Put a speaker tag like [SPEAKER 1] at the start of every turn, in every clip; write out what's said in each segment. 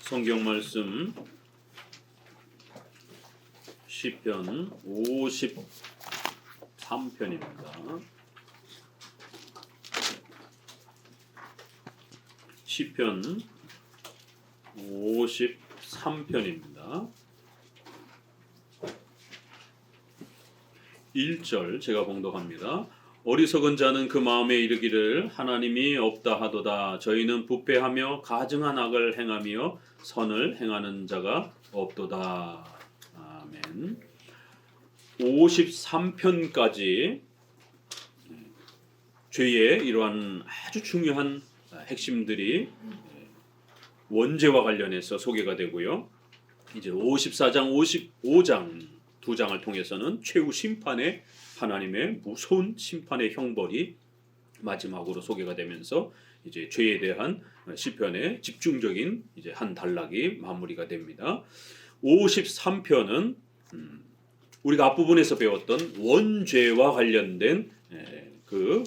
[SPEAKER 1] 성경 말씀 시편 53편입니다. 시편 53편입니다. 1절 제가 봉독합니다. 어리석은 자는 그 마음에 이르기를 하나님이 없다 하도다. 저희는 부패하며 가증한 악을 행하며 선을 행하는 자가 없도다. 아멘. 53편까지 죄의 이러한 아주 중요한 핵심들이 원죄와 관련해서 소개가 되고요. 이제 54장, 55장 두 장을 통해서는 최후 심판의 하나님의 무서운 심판의 형벌이 마지막으로 소개가 되면서 이제 죄에 대한 시편의 집중적인 이제 한 단락이 마무리가 됩니다. 53편은 우리가 앞부분에서 배웠던 원죄와 관련된 그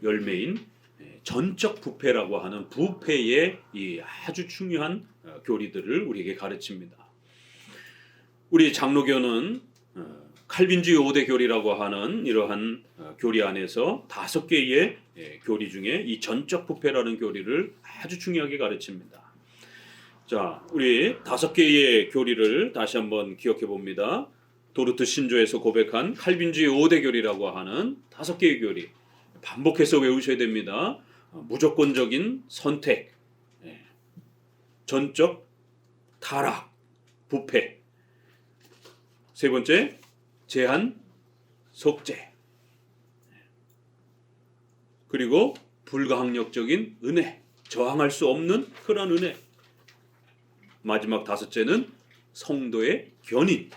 [SPEAKER 1] 열매인 전적 부패라고 하는 부패의 이 아주 중요한 교리들을 우리에게 가르칩니다. 우리 장로교는 칼빈주의 5대 교리라고 하는 이러한 교리 안에서 5개의 교리 중에 이 전적 부패라는 교리를 아주 중요하게 가르칩니다. 자, 우리 5개의 교리를 다시 한번 기억해 봅니다. 도르트 신조에서 고백한 칼빈주의 5대 교리라고 하는 5개의 교리 반복해서 외우셔야 됩니다. 무조건적인 선택, 전적 타락, 부패. 세 번째, 제한, 속죄. 그리고 불가항력적인 은혜, 저항할 수 없는 그런 은혜. 마지막 5째는 성도의 견인.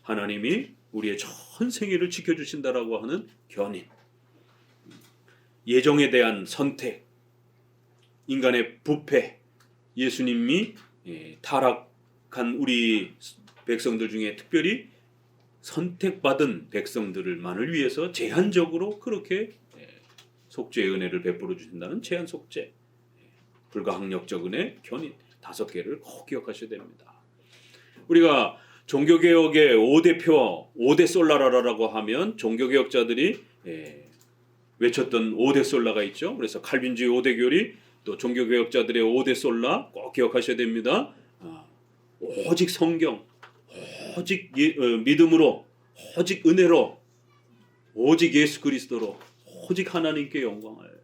[SPEAKER 1] 하나님이 우리의 전 생애를 지켜주신다라고 하는 견인. 예정에 대한 선택, 인간의 부패, 예수님이 타락한 우리 백성들 중에 특별히 선택받은 백성들만을 위해서 제한적으로 그렇게 속죄의 은혜를 베풀어 주신다는 제한 속죄, 불가항력적 은혜, 견인 5개를 꼭 기억하셔야 됩니다. 우리가 종교개혁의 5대표, 5대 솔라라라고 하면 종교개혁자들이 외쳤던 5대 솔라가 있죠. 그래서 칼빈주의 5대 교리, 또 종교개혁자들의 5대 솔라 꼭 기억하셔야 됩니다. 오직 성경, 오직 믿음으로, 오직 은혜로, 오직 예수 그리스도로, 오직 하나님께 영광을.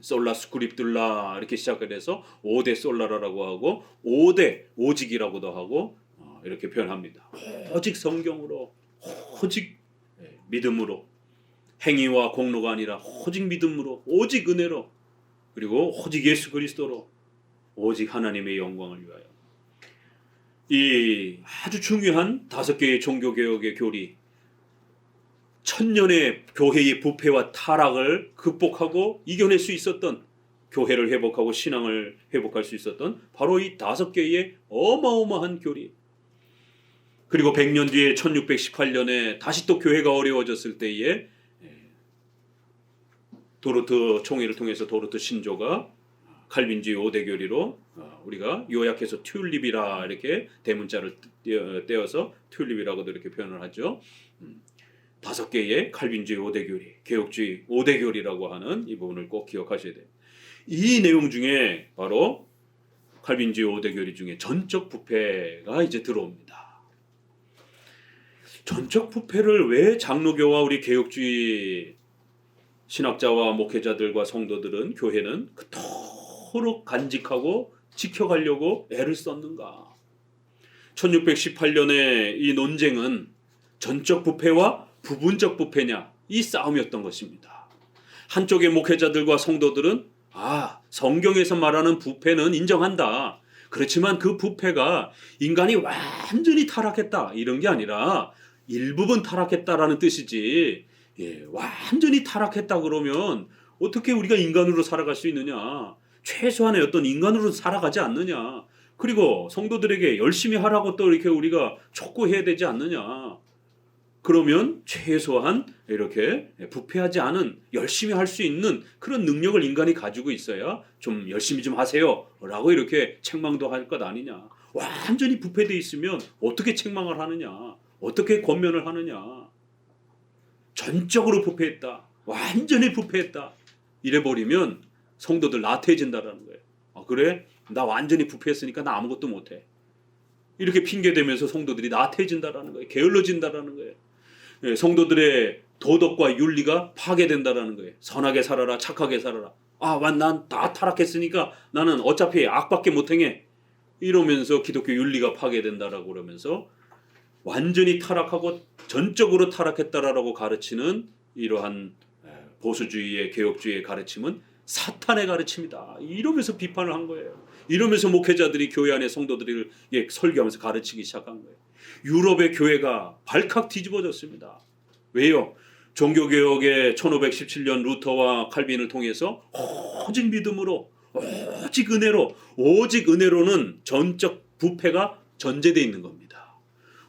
[SPEAKER 1] 솔라 스크립툴라 이렇게 시작을 해서 5대 솔라라고 하고 5대 오직이라고도 하고 이렇게 표현합니다. 오직 성경으로, 오직 믿음으로, 행위와 공로가 아니라 오직 믿음으로, 오직 은혜로, 그리고 오직 예수 그리스도로, 오직 하나님의 영광을 위하여. 이 아주 중요한 5개의 종교개혁의 교리, 천년의 교회의 부패와 타락을 극복하고 이겨낼 수 있었던, 교회를 회복하고 신앙을 회복할 수 있었던 바로 이 5개의 어마어마한 교리. 그리고 100년 뒤에 1618년에 다시 또 교회가 어려워졌을 때에 도르트 총회를 통해서 도르트 신조가 칼빈주의 5대 교리로 우리가 요약해서 튤립이라 이렇게 대문자를 떼어서 튤립이라고도 이렇게 표현을 하죠. 5개의 칼빈주의 5대 교리, 개혁주의 5대 교리라고 하는 이 부분을 꼭 기억하셔야 돼요. 이 내용 중에 바로 칼빈주의 5대 교리 중에 전적 부패가 이제 들어옵니다. 전적 부패를 왜 장로교와 우리 개혁주의 신학자와 목회자들과 성도들은, 교회는 그토록 간직하고 지켜가려고 애를 썼는가? 1618년의 이 논쟁은 전적 부패와 부분적 부패냐, 이 싸움이었던 것입니다. 한쪽의 목회자들과 성도들은 성경에서 말하는 부패는 인정한다. 그렇지만 그 부패가 인간이 완전히 타락했다 이런 게 아니라 일부분 타락했다라는 뜻이지, 완전히 타락했다 그러면 어떻게 우리가 인간으로 살아갈 수 있느냐? 최소한의 어떤 인간으로 살아가지 않느냐? 그리고 성도들에게 열심히 하라고 또 이렇게 우리가 촉구해야 되지 않느냐? 그러면 최소한 이렇게 부패하지 않은 열심히 할 수 있는 그런 능력을 인간이 가지고 있어야 좀 열심히 좀 하세요 라고 이렇게 책망도 할 것 아니냐. 완전히 부패되어 있으면 어떻게 책망을 하느냐, 어떻게 권면을 하느냐. 전적으로 부패했다, 완전히 부패했다 이래버리면 성도들 나태해진다라는 거예요. 아, 그래? 나 완전히 부패했으니까 나 아무것도 못해. 이렇게 핑계대면서 성도들이 나태해진다라는 거예요. 게을러진다라는 거예요. 예, 성도들의 도덕과 윤리가 파괴된다라는 거예요. 선하게 살아라, 착하게 살아라. 아, 난 다 타락했으니까 나는 어차피 악밖에 못 행해. 이러면서 기독교 윤리가 파괴된다라고 그러면서 완전히 타락하고 전적으로 타락했다라고 가르치는 이러한 보수주의의 개혁주의의 가르침은 사탄의 가르침이다. 이러면서 비판을 한 거예요. 이러면서 목회자들이 교회 안에 성도들을 설교하면서 가르치기 시작한 거예요. 유럽의 교회가 발칵 뒤집어졌습니다. 왜요? 종교개혁의 1517년 루터와 칼빈을 통해서 오직 믿음으로, 오직 은혜로, 오직 은혜로는 전적 부패가 전제되어 있는 겁니다.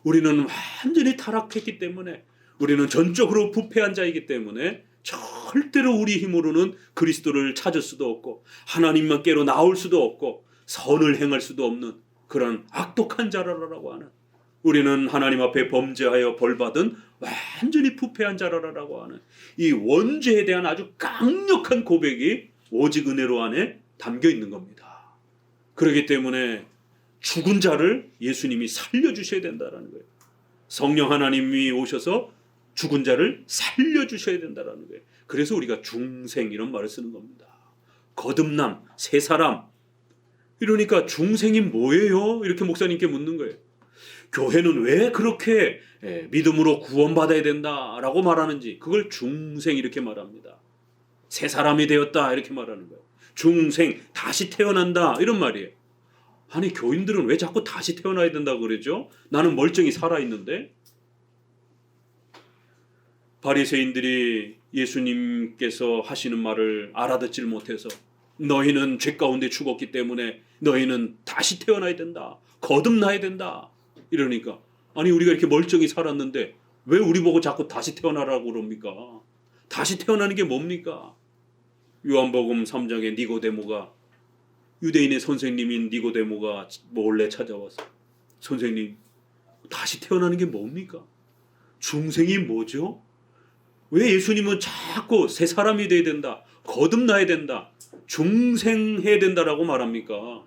[SPEAKER 1] 우리는 완전히 타락했기 때문에, 우리는 전적으로 부패한 자이기 때문에 절대로 우리 힘으로는 그리스도를 찾을 수도 없고 하나님만께로 나올 수도 없고 선을 행할 수도 없는 그런 악독한 자라라고 하는, 우리는 하나님 앞에 범죄하여 벌받은 완전히 부패한 자라라고 하는 이 원죄에 대한 아주 강력한 고백이 오직 은혜로 안에 담겨 있는 겁니다. 그렇기 때문에 죽은 자를 예수님이 살려주셔야 된다는 거예요. 성령 하나님이 오셔서 죽은 자를 살려주셔야 된다는 거예요. 그래서 우리가 중생 이런 말을 쓰는 겁니다. 거듭남, 새 사람. 이러니까 중생이 뭐예요? 이렇게 목사님께 묻는 거예요. 교회는 왜 그렇게 믿음으로 구원받아야 된다라고 말하는지 그걸 중생 이렇게 말합니다. 새 사람이 되었다 이렇게 말하는 거예요. 중생, 다시 태어난다 이런 말이에요. 아니 교인들은 왜 자꾸 다시 태어나야 된다고 그러죠? 나는 멀쩡히 살아있는데. 바리새인들이 예수님께서 하시는 말을 알아듣질 못해서 너희는 죄 가운데 죽었기 때문에 너희는 다시 태어나야 된다, 거듭나야 된다 이러니까, 아니 우리가 이렇게 멀쩡히 살았는데 왜 우리 보고 자꾸 다시 태어나라고 그럽니까? 다시 태어나는 게 뭡니까? 요한복음 3장에 니고데모가, 유대인의 선생님인 니고데모가 몰래 찾아와서 선생님, 다시 태어나는 게 뭡니까? 중생이 뭐죠? 왜 예수님은 자꾸 새 사람이 돼야 된다, 거듭나야 된다, 중생해야 된다라고 말합니까?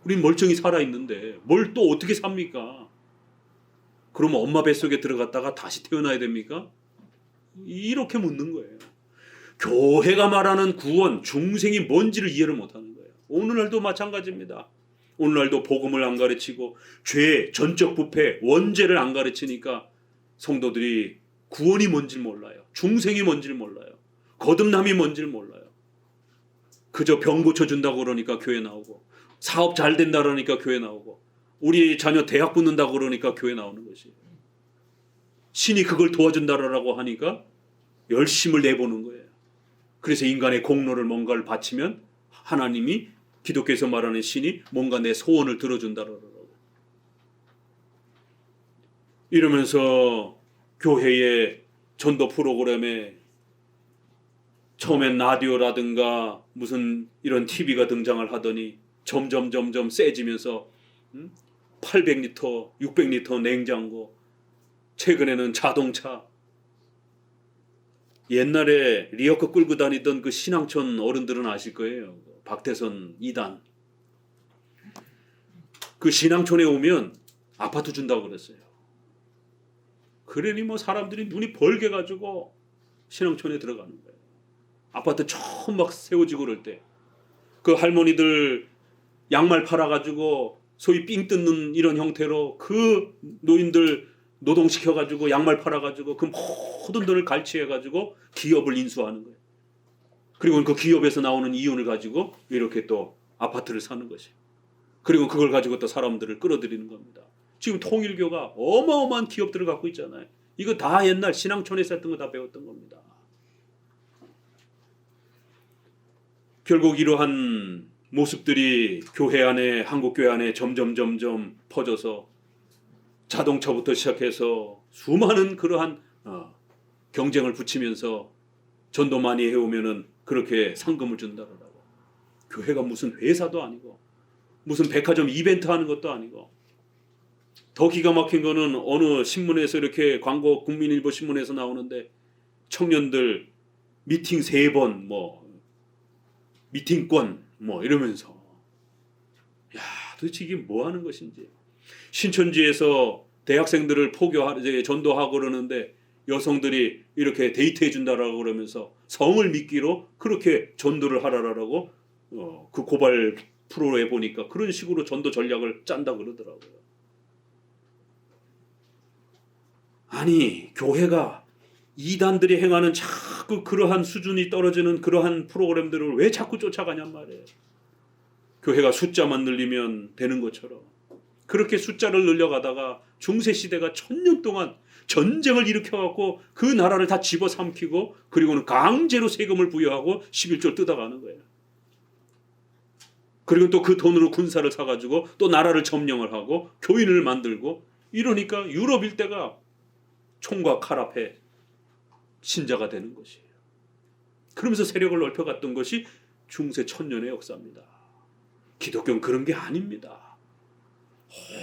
[SPEAKER 1] 우린 멀쩡히 살아있는데 뭘 또 어떻게 삽니까? 그러면 엄마 뱃속에 들어갔다가 다시 태어나야 됩니까? 이렇게 묻는 거예요. 교회가 말하는 구원, 중생이 뭔지를 이해를 못하는 거예요. 오늘날도 마찬가지입니다. 오늘날도 복음을 안 가르치고 죄, 전적 부패, 원죄를 안 가르치니까 성도들이 구원이 뭔지 몰라요. 중생이 뭔지 몰라요. 거듭남이 뭔지 몰라요. 그저 병 고쳐준다고 그러니까 교회 나오고, 사업 잘 된다 그러니까 교회 나오고, 우리 자녀 대학 붙는다고 그러니까 교회 나오는 것이, 신이 그걸 도와준다라고 하니까 열심을 내보는 거예요. 그래서 인간의 공로를 뭔가를 바치면 하나님이, 기독교에서 말하는 신이 뭔가 내 소원을 들어준다라고. 이러면서 교회의 전도 프로그램에 처음엔 라디오라든가 무슨 이런 TV가 등장을 하더니 점점 세지면서 800리터, 600리터 냉장고, 최근에는 자동차. 옛날에 리어커 끌고 다니던 그 신앙촌 어른들은 아실 거예요. 박태선 2단. 그 신앙촌에 오면 아파트 준다고 그랬어요. 그러니 뭐 사람들이 눈이 벌게 가지고 신앙촌에 들어가는 거예요. 아파트 처음 막 세워지고 그럴 때 그 할머니들 양말 팔아가지고 소위 삥 뜯는 이런 형태로 그 노인들 노동시켜가지고 양말 팔아가지고 그 모든 돈을 갈취해가지고 기업을 인수하는 거예요. 그리고 그 기업에서 나오는 이윤을 가지고 이렇게 또 아파트를 사는 것이에요. 그리고 그걸 가지고 또 사람들을 끌어들이는 겁니다. 지금 통일교가 어마어마한 기업들을 갖고 있잖아요. 이거 다 옛날 신앙촌에서 했던 거 다 배웠던 겁니다. 결국 이러한 모습들이 교회 안에, 한국 교회 안에 점점 퍼져서 자동차부터 시작해서 수많은 그러한 경쟁을 붙이면서 전도 많이 해오면은 그렇게 상금을 준다더라고. 교회가 무슨 회사도 아니고 무슨 백화점 이벤트 하는 것도 아니고. 더 기가 막힌 거는 어느 신문에서 이렇게 광고, 국민일보 신문에서 나오는데 청년들 미팅 3번 미팅권 이러면서, 야, 도대체 이게 뭐 하는 것인지. 신천지에서 대학생들을 전도하고 그러는데 여성들이 이렇게 데이트해 준다라고 그러면서 성을 미끼로 그렇게 전도를 하라라고 그 고발 프로에 보니까 그런 식으로 전도 전략을 짠다 그러더라고요. 아니, 교회가 이단들이 행하는 자꾸 그러한 수준이 떨어지는 그러한 프로그램들을 왜 자꾸 쫓아가냔 말이에요. 교회가 숫자만 늘리면 되는 것처럼 그렇게 숫자를 늘려가다가 중세시대가 1000년 동안 전쟁을 일으켜갖고 그 나라를 다 집어삼키고 그리고는 강제로 세금을 부여하고 11조를 뜯어가는 거예요. 그리고 또 그 돈으로 군사를 사가지고 또 나라를 점령을 하고 교인을 만들고, 이러니까 유럽 일대가 총과 칼 앞에 신자가 되는 것이에요. 그러면서 세력을 넓혀갔던 것이 중세 1000년의 역사입니다. 기독교는 그런 게 아닙니다.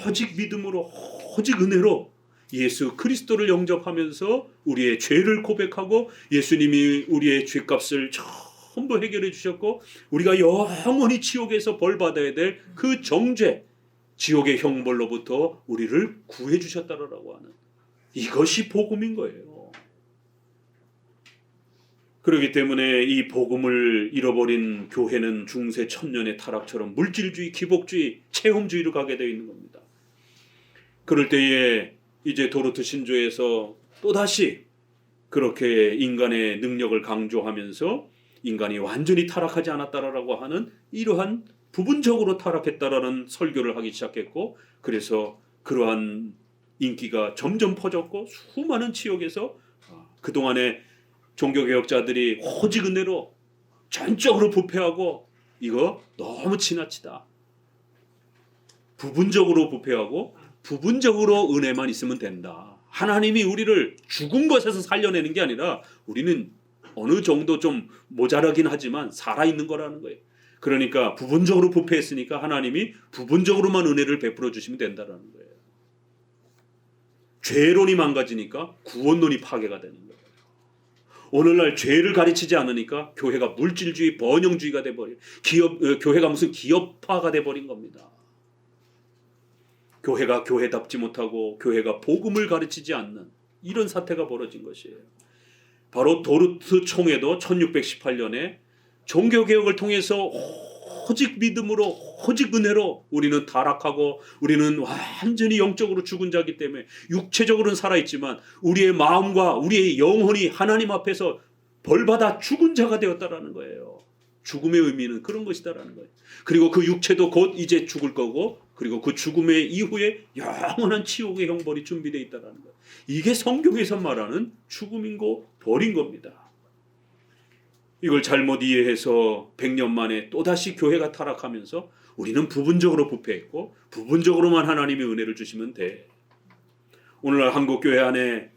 [SPEAKER 1] 오직 믿음으로, 오직 은혜로 예수 그리스도를 영접하면서 우리의 죄를 고백하고 예수님이 우리의 죄값을 전부 해결해 주셨고 우리가 영원히 지옥에서 벌받아야 될 그 정죄, 지옥의 형벌로부터 우리를 구해 주셨다라고 하는, 이것이 복음인 거예요. 그렇기 때문에 이 복음을 잃어버린 교회는 중세 1000년의 타락처럼 물질주의, 기복주의, 체험주의로 가게 되어 있는 겁니다. 그럴 때에 이제 도르트 신조에서 또다시 그렇게 인간의 능력을 강조하면서 인간이 완전히 타락하지 않았다라고 하는 이러한 부분적으로 타락했다라는 설교를 하기 시작했고, 그래서 그러한 인기가 점점 퍼졌고 수많은 지역에서 그동안에 종교개혁자들이 오직 은혜로 전적으로 부패하고 이거 너무 지나치다, 부분적으로 부패하고 부분적으로 은혜만 있으면 된다, 하나님이 우리를 죽은 것에서 살려내는 게 아니라 우리는 어느 정도 좀 모자라긴 하지만 살아있는 거라는 거예요. 그러니까 부분적으로 부패했으니까 하나님이 부분적으로만 은혜를 베풀어 주시면 된다라는 거예요. 죄론이 망가지니까 구원론이 파괴가 되는 거예요. 오늘날 죄를 가르치지 않으니까 교회가 물질주의, 번영주의가 돼버린, 교회가 무슨 기업화가 돼버린 겁니다. 교회가 교회답지 못하고 교회가 복음을 가르치지 않는 이런 사태가 벌어진 것이에요. 바로 도르트 총회도 1618년에 종교개혁을 통해서 오직 믿음으로, 오직 은혜로 우리는 타락하고 우리는 완전히 영적으로 죽은 자이기 때문에 육체적으로는 살아있지만 우리의 마음과 우리의 영혼이 하나님 앞에서 벌받아 죽은 자가 되었다라는 거예요. 죽음의 의미는 그런 것이다라는 거예요. 그리고 그 육체도 곧 이제 죽을 거고, 그리고 그 죽음의 이후에 영원한 지옥의 형벌이 준비되어 있다라는 거예요. 이게 성경에서 말하는 죽음이고 벌인 겁니다. 이걸 잘못 이해해서 100년 만에 또다시 교회가 타락하면서 우리는 부분적으로 부패했고 부분적으로만 하나님의 은혜를 주시면 돼. 오늘날 한국교회 안에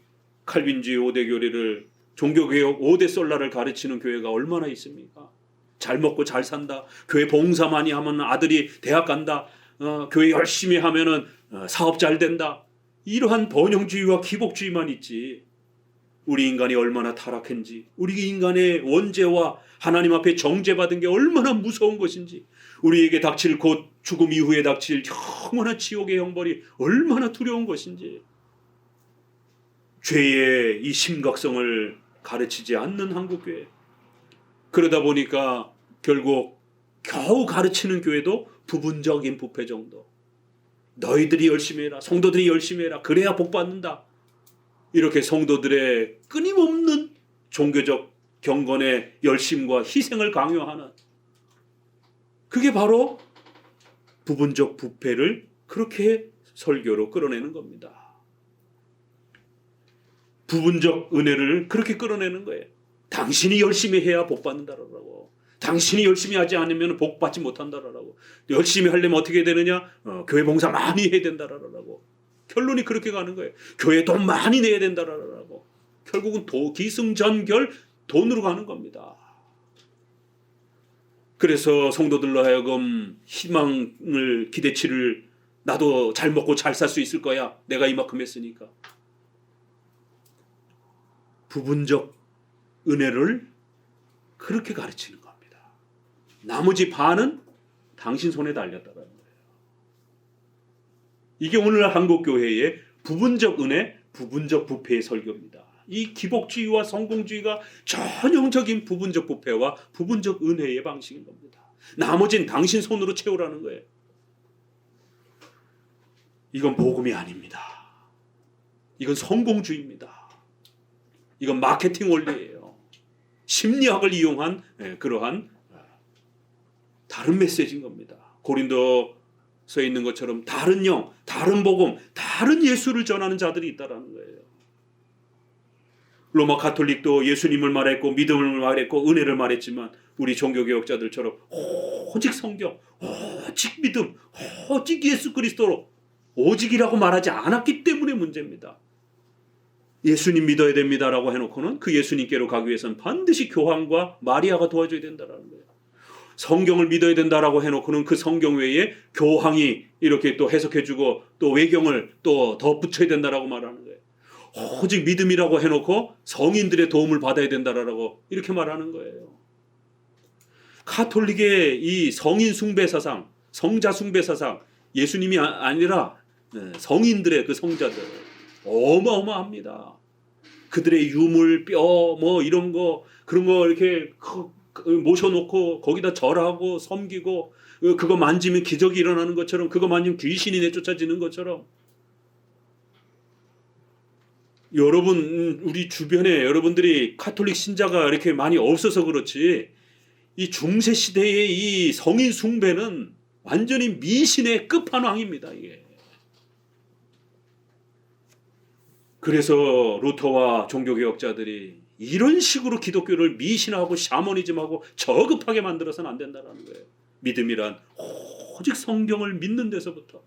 [SPEAKER 1] 칼빈주의 5대 교리를, 종교개혁 5대 솔라를 가르치는 교회가 얼마나 있습니까? 잘 먹고 잘 산다, 교회 봉사 많이 하면 아들이 대학 간다, 교회 열심히 하면은 사업 잘 된다, 이러한 번영주의와 기복주의만 있지. 우리 인간이 얼마나 타락했는지, 우리 인간의 원죄와 하나님 앞에 정죄받은 게 얼마나 무서운 것인지, 우리에게 닥칠 곧 죽음 이후에 닥칠 영원한 지옥의 형벌이 얼마나 두려운 것인지, 죄의 이 심각성을 가르치지 않는 한국교회. 그러다 보니까 결국 겨우 가르치는 교회도 부분적인 부패 정도. 너희들이 열심히 해라, 성도들이 열심히 해라, 그래야 복 받는다, 이렇게 성도들의 끊임없는 종교적 경건의 열심과 희생을 강요하는, 그게 바로 부분적 부패를 그렇게 설교로 끌어내는 겁니다. 부분적 은혜를 그렇게 끌어내는 거예요. 당신이 열심히 해야 복 받는다라고, 당신이 열심히 하지 않으면 복 받지 못한다라고, 열심히 하려면 어떻게 되느냐, 교회 봉사 많이 해야 된다라고. 결론이 그렇게 가는 거예요. 교회 돈 많이 내야 된다라고. 결국은 기승전결 돈으로 가는 겁니다. 그래서 성도들로 하여금 희망을 기대치를 나도 잘 먹고 잘 살 수 있을 거야. 내가 이만큼 했으니까. 부분적 은혜를 그렇게 가르치는 겁니다. 나머지 반은 당신 손에 달렸다는 거예요. 이게 오늘 한국교회의 부분적 은혜, 부분적 부패의 설교입니다. 이 기복주의와 성공주의가 전형적인 부분적 부패와 부분적 은혜의 방식인 겁니다. 나머지는 당신 손으로 채우라는 거예요. 이건 복음이 아닙니다. 이건 성공주의입니다. 이건 마케팅 원리예요. 심리학을 이용한 그러한 다른 메시지인 겁니다. 고린도서에 있는 것처럼 다른 영, 다른 복음, 다른 예수를 전하는 자들이 있다라는 거예요. 로마 가톨릭도 예수님을 말했고 믿음을 말했고 은혜를 말했지만 우리 종교개혁자들처럼 오직 성경, 오직 믿음, 오직 예수 그리스도로 오직이라고 말하지 않았기 때문에 문제입니다. 예수님 믿어야 됩니다라고 해놓고는 그 예수님께로 가기 위해서는 반드시 교황과 마리아가 도와줘야 된다는 거예요. 성경을 믿어야 된다라고 해놓고는 그 성경 외에 교황이 이렇게 또 해석해주고 또 외경을 또 더 붙여야 된다라고 말하는 거예요. 오직 믿음이라고 해놓고 성인들의 도움을 받아야 된다라고 이렇게 말하는 거예요. 가톨릭의 이 성인 숭배 사상, 성자 숭배 사상, 예수님이 아니라 성인들의 그 성자들 어마어마합니다. 그들의 유물, 뼈, 뭐 이런 거 그런 거 이렇게 모셔놓고 거기다 절하고 섬기고 그거 만지면 기적이 일어나는 것처럼 그거 만지면 귀신이 내쫓아지는 것처럼 여러분 우리 주변에 여러분들이 가톨릭 신자가 이렇게 많이 없어서 그렇지 이 중세 시대의 이 성인 숭배는 완전히 미신의 끝판왕입니다. 이게. 그래서 루터와 종교개혁자들이 이런 식으로 기독교를 미신하고 샤머니즘하고 저급하게 만들어서는 안 된다는 거예요. 믿음이란 오직 성경을 믿는 데서부터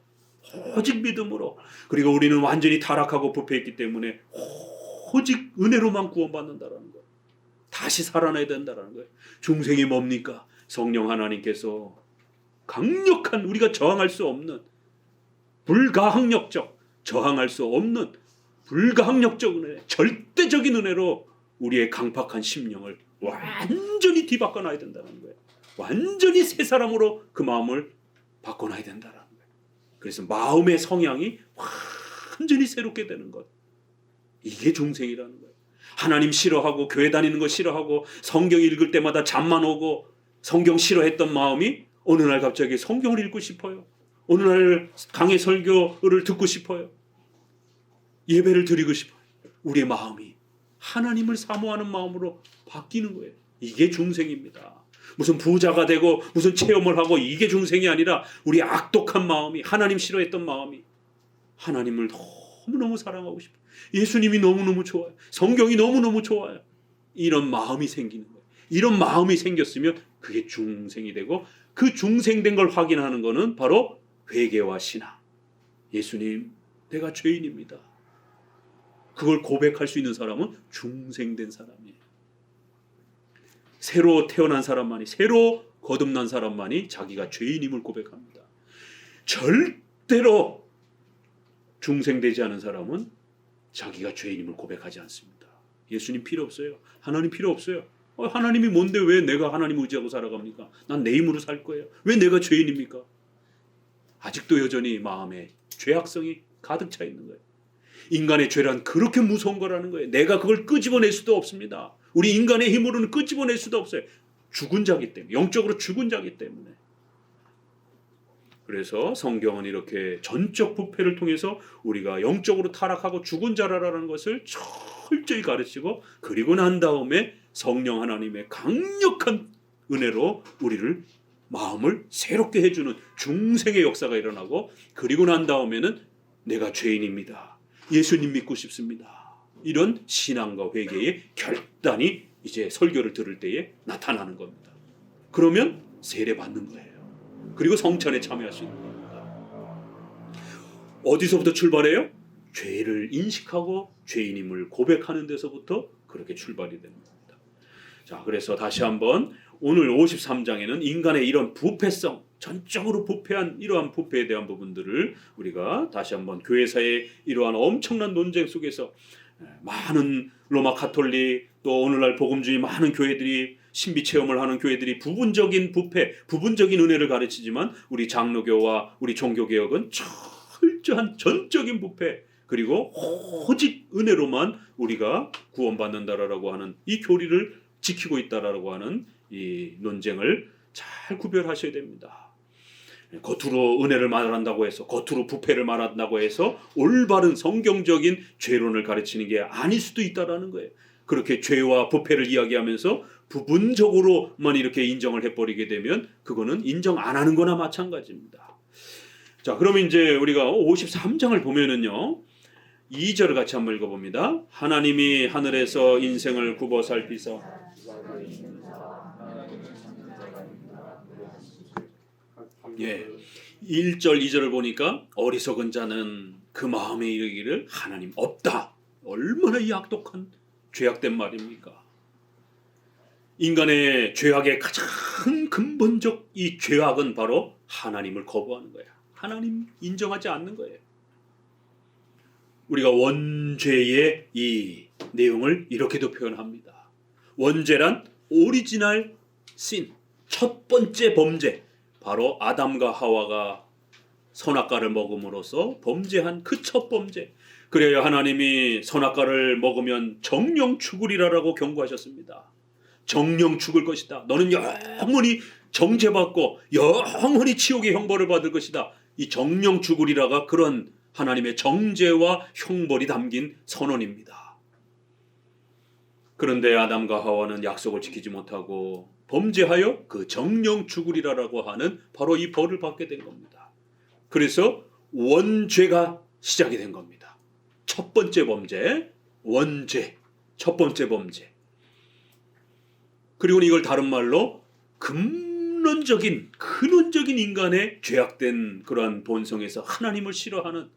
[SPEAKER 1] 오직 믿음으로 그리고 우리는 완전히 타락하고 부패했기 때문에 오직 은혜로만 구원받는다는 거예요. 다시 살아나야 된다는 거예요. 중생이 뭡니까? 성령 하나님께서 강력한 우리가 저항할 수 없는 불가항력적 저항할 수 없는 불가항력적 은혜 절대적인 은혜로 우리의 강팍한 심령을 완전히 뒤바꿔놔야 된다는 거예요. 완전히 새 사람으로 그 마음을 바꿔놔야 된다는 거예요. 그래서 마음의 성향이 완전히 새롭게 되는 것. 이게 중생이라는 거예요. 하나님 싫어하고 교회 다니는 거 싫어하고 성경 읽을 때마다 잠만 오고 성경 싫어했던 마음이 어느 날 갑자기 성경을 읽고 싶어요. 어느 날 강의 설교를 듣고 싶어요. 예배를 드리고 싶어요. 우리의 마음이 하나님을 사모하는 마음으로 바뀌는 거예요. 이게 중생입니다. 무슨 부자가 되고 무슨 체험을 하고 이게 중생이 아니라 우리 악독한 마음이 하나님 싫어했던 마음이 하나님을 너무너무 사랑하고 싶어요. 예수님이 너무너무 좋아요. 성경이 너무너무 좋아요. 이런 마음이 생기는 거예요. 이런 마음이 생겼으면 그게 중생이 되고 그 중생된 걸 확인하는 것은 바로 회개와 신앙. 예수님, 내가 죄인입니다. 그걸 고백할 수 있는 사람은 중생된 사람이에요. 새로 태어난 사람만이 새로 거듭난 사람만이 자기가 죄인임을 고백합니다. 절대로 중생되지 않은 사람은 자기가 죄인임을 고백하지 않습니다. 예수님 필요 없어요. 하나님 필요 없어요. 하나님이 뭔데 왜 내가 하나님 의지하고 살아갑니까? 난 내 힘으로 살 거예요. 왜 내가 죄인입니까? 아직도 여전히 마음에 죄악성이 가득 차 있는 거예요. 인간의 죄란 그렇게 무서운 거라는 거예요. 내가 그걸 끄집어낼 수도 없습니다. 우리 인간의 힘으로는 끄집어낼 수도 없어요. 죽은 자기 때문에, 영적으로 죽은 자기 때문에. 그래서 성경은 이렇게 전적 부패를 통해서 우리가 영적으로 타락하고 죽은 자라라는 것을 철저히 가르치고 그리고 난 다음에 성령 하나님의 강력한 은혜로 우리를 마음을 새롭게 해주는 중생의 역사가 일어나고 그리고 난 다음에는 내가 죄인입니다. 예수님 믿고 싶습니다. 이런 신앙과 회개의 결단이 이제 설교를 들을 때에 나타나는 겁니다. 그러면 세례 받는 거예요. 그리고 성찬에 참여할 수 있는 겁니다. 어디서부터 출발해요? 죄를 인식하고 죄인임을 고백하는 데서부터 그렇게 출발이 되는 겁니다. 자, 그래서 다시 한번 오늘 53장에는 인간의 이런 부패성, 전적으로 부패한 이러한 부패에 대한 부분들을 우리가 다시 한번 교회사의 이러한 엄청난 논쟁 속에서 많은 로마 가톨릭 또 오늘날 복음주의 많은 교회들이 신비 체험을 하는 교회들이 부분적인 부패, 부분적인 은혜를 가르치지만 우리 장로교와 우리 종교개혁은 철저한 전적인 부패 그리고 오직 은혜로만 우리가 구원받는다라고 하는 이 교리를 지키고 있다라고 하는 이 논쟁을 잘 구별하셔야 됩니다. 겉으로 은혜를 말한다고 해서 겉으로 부패를 말한다고 해서 올바른 성경적인 죄론을 가르치는 게 아닐 수도 있다라는 거예요. 그렇게 죄와 부패를 이야기하면서 부분적으로만 이렇게 인정을 해버리게 되면 그거는 인정 안 하는 거나 마찬가지입니다. 자, 그러면 이제 우리가 53장을 보면은요 2절을 같이 한번 읽어봅니다. 하나님이 하늘에서 인생을 굽어 살피사 예, 1절 2절을 보니까 어리석은 자는 그 마음에 이르기를 하나님 없다. 얼마나 이 악독한 죄악된 말입니까? 인간의 죄악의 가장 근본적 이 죄악은 바로 하나님을 거부하는 거야. 하나님 인정하지 않는 거예요. 우리가 원죄의 이 내용을 이렇게도 표현합니다. 원죄란 오리지널 신, 첫 번째 범죄, 바로 아담과 하와가 선악과를 먹음으로써 범죄한 그 첫 범죄. 그래야 하나님이 선악과를 먹으면 정령 죽으리라라고 경고하셨습니다. 정령 죽을 것이다. 너는 영원히 정죄받고 영원히 지옥의 형벌을 받을 것이다. 이 정령 죽으리라가 그런 하나님의 정죄와 형벌이 담긴 선언입니다. 그런데 아담과 하와는 약속을 지키지 못하고 범죄하여 그 정령 죽으리라라고 하는 바로 이 벌을 받게 된 겁니다. 그래서 원죄가 시작이 된 겁니다. 첫 번째 범죄, 원죄, 첫 번째 범죄. 그리고 이걸 다른 말로 근원적인 인간의 죄악된 그러한 본성에서 하나님을 싫어하는,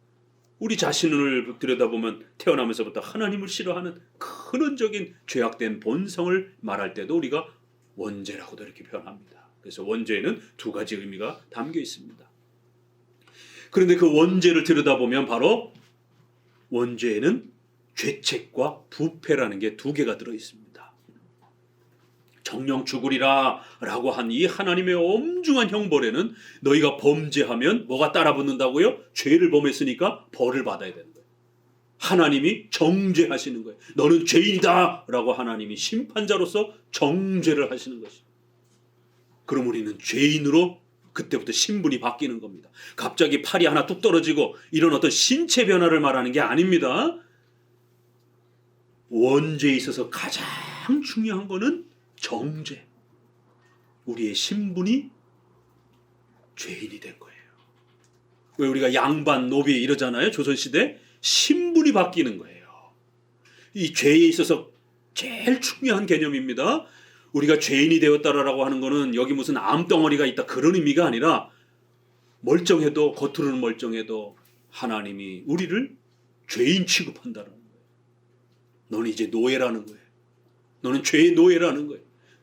[SPEAKER 1] 우리 자신을 들여다보면 태어나면서부터 하나님을 싫어하는 근원적인 죄악된 본성을 말할 때도 우리가 원죄라고도 이렇게 표현합니다. 그래서 원죄에는 두 가지 의미가 담겨 있습니다. 그런데 그 원죄를 들여다보면 바로 원죄에는 죄책과 부패라는 게 두 개가 들어 있습니다. 정령 죽으리라 라고 한 이 하나님의 엄중한 형벌에는 너희가 범죄하면 뭐가 따라붙는다고요? 죄를 범했으니까 벌을 받아야 되는 거예요. 하나님이 정죄하시는 거예요. 너는 죄인이다 라고 하나님이 심판자로서 정죄를 하시는 것이죠. 그럼 우리는 죄인으로 그때부터 신분이 바뀌는 겁니다. 갑자기 팔이 하나 뚝 떨어지고 이런 어떤 신체 변화를 말하는 게 아닙니다. 원죄에 있어서 가장 중요한 거는 정죄. 우리의 신분이 죄인이 된 거예요. 왜 우리가 양반, 노비 이러잖아요. 조선시대 신분이 바뀌는 거예요. 이 죄에 있어서 제일 중요한 개념입니다. 우리가 죄인이 되었다라고 하는 거는 여기 무슨 암덩어리가 있다 그런 의미가 아니라 멀쩡해도, 겉으로는 멀쩡해도 하나님이 우리를 죄인 취급한다는 거예요. 너는 이제 노예라는 거예요. 너는 죄의 노예라는 거예요.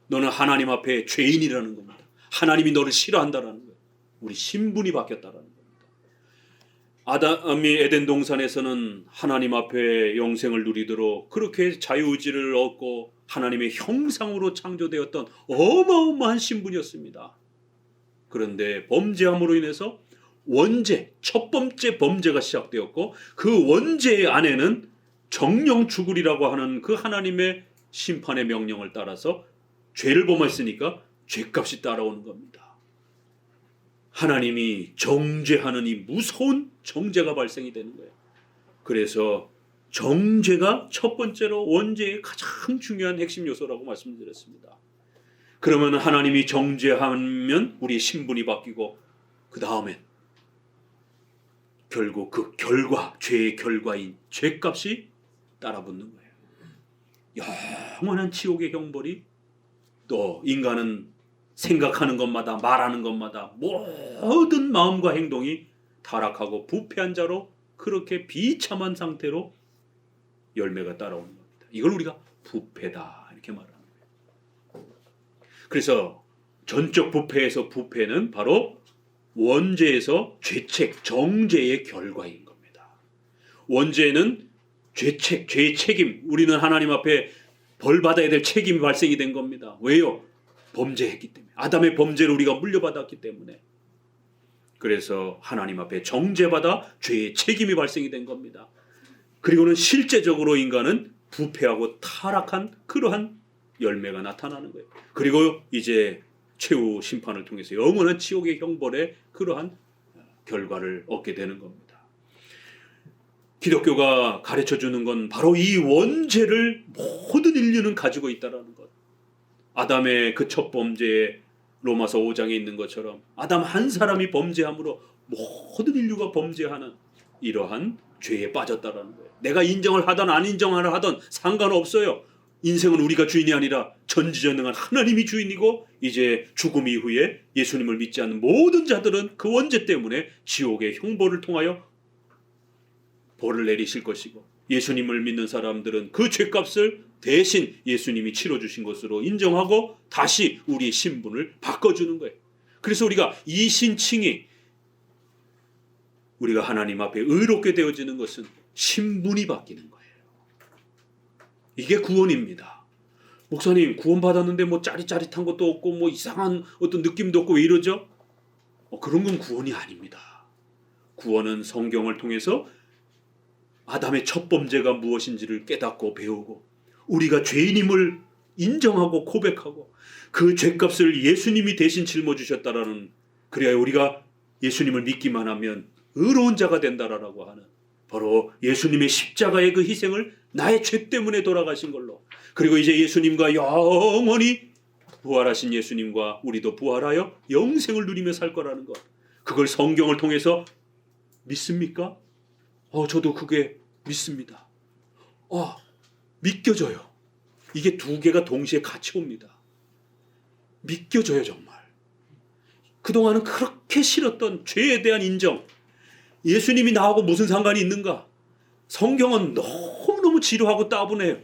[SPEAKER 1] 너는 하나님 앞에 죄인이라는 겁니다. 하나님이 너를 싫어한다라는 거예요. 우리 신분이 바뀌었다라는 겁니다. 아담이 에덴 동산에서는 하나님 앞에 영생을 누리도록 그렇게 자유의지를 얻고 하나님의 형상으로 창조되었던 어마어마한 신분이었습니다. 그런데 범죄함으로 인해서 원죄, 첫 번째 범죄가 시작되었고 그 원죄의 안에는 정령 죽으리라고 하는 그 하나님의 심판의 명령을 따라서 죄를 범했으니까 죄값이 따라오는 겁니다. 하나님이 정죄하는 이 무서운 정죄가 발생이 되는 거예요. 그래서 정죄가 첫 번째로 원죄의 가장 중요한 핵심 요소라고 말씀드렸습니다. 그러면 하나님이 정죄하면 우리의 신분이 바뀌고 그 다음엔 결국 그 결과, 죄의 결과인 죄값이 따라붙는 거예요. 영원한 지옥의 형벌이 또 인간은 생각하는 것마다 말하는 것마다 모든 마음과 행동이 타락하고 부패한 자로 그렇게 비참한 상태로 열매가 따라오는 겁니다. 이걸 우리가 부패다 이렇게 말하는 거예요. 그래서 전적 부패에서 부패는 바로 원죄에서 죄책, 정죄의 결과인 겁니다. 원죄는 죄책, 죄의 책임, 우리는 하나님 앞에 벌 받아야 될 책임이 발생이 된 겁니다. 왜요? 범죄했기 때문에. 아담의 범죄를 우리가 물려받았기 때문에. 그래서 하나님 앞에 정죄받아 죄의 책임이 발생이 된 겁니다. 그리고는 실제적으로 인간은 부패하고 타락한 그러한 열매가 나타나는 거예요. 그리고 이제 최후 심판을 통해서 영원한 지옥의 형벌의 그러한 결과를 얻게 되는 겁니다. 기독교가 가르쳐주는 건 바로 이 원죄를 모든 인류는 가지고 있다는 것. 아담의 그 첫 범죄에 로마서 5장에 있는 것처럼 아담 한 사람이 범죄함으로 모든 인류가 범죄하는 이러한 죄에 빠졌다라는 거예요. 내가 인정을 하든 안 인정을 하든 상관없어요. 인생은 우리가 주인이 아니라 전지전능한 하나님이 주인이고 이제 죽음 이후에 예수님을 믿지 않는 모든 자들은 그 원죄 때문에 지옥의 형벌을 통하여 벌을 내리실 것이고 예수님을 믿는 사람들은 그 죄값을 대신 예수님이 치러주신 것으로 인정하고 다시 우리의 신분을 바꿔주는 거예요. 그래서 우리가 이 신칭이 우리가 하나님 앞에 의롭게 되어지는 것은 신분이 바뀌는 거예요. 이게 구원입니다. 목사님 구원 받았는데 뭐 짜릿짜릿한 것도 없고 뭐 이상한 어떤 느낌도 없고 왜 이러죠? 그런 건 구원이 아닙니다. 구원은 성경을 통해서 아담의 첫 범죄가 무엇인지를 깨닫고 배우고 우리가 죄인임을 인정하고 고백하고 그 죄값을 예수님이 대신 짊어지셨다라는, 그래야 우리가 예수님을 믿기만 하면 의로운 자가 된다라고 하는 바로 예수님의 십자가의 그 희생을 나의 죄 때문에 돌아가신 걸로, 그리고 이제 예수님과 영원히 부활하신 예수님과 우리도 부활하여 영생을 누리며 살 거라는 것, 그걸 성경을 통해서 믿습니까? 저도 그게 믿습니다. 믿겨져요. 이게 두 개가 동시에 같이 옵니다. 믿겨져요 정말. 그동안은 그렇게 싫었던 죄에 대한 인정, 예수님이 나하고 무슨 상관이 있는가? 성경은 너무너무 지루하고 따분해요.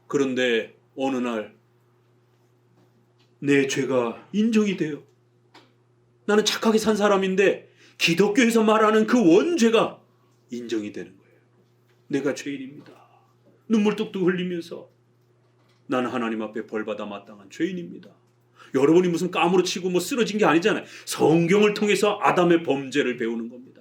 [SPEAKER 1] 그런데 어느 날 내 죄가 인정이 돼요. 나는 착하게 산 사람인데 기독교에서 말하는 그 원죄가 인정이 되는 거예요. 내가 죄인입니다. 눈물 뚝뚝 흘리면서 나는 하나님 앞에 벌받아 마땅한 죄인입니다. 여러분이 무슨 까무러치고 뭐 쓰러진 게 아니잖아요. 성경을 통해서 아담의 범죄를 배우는 겁니다.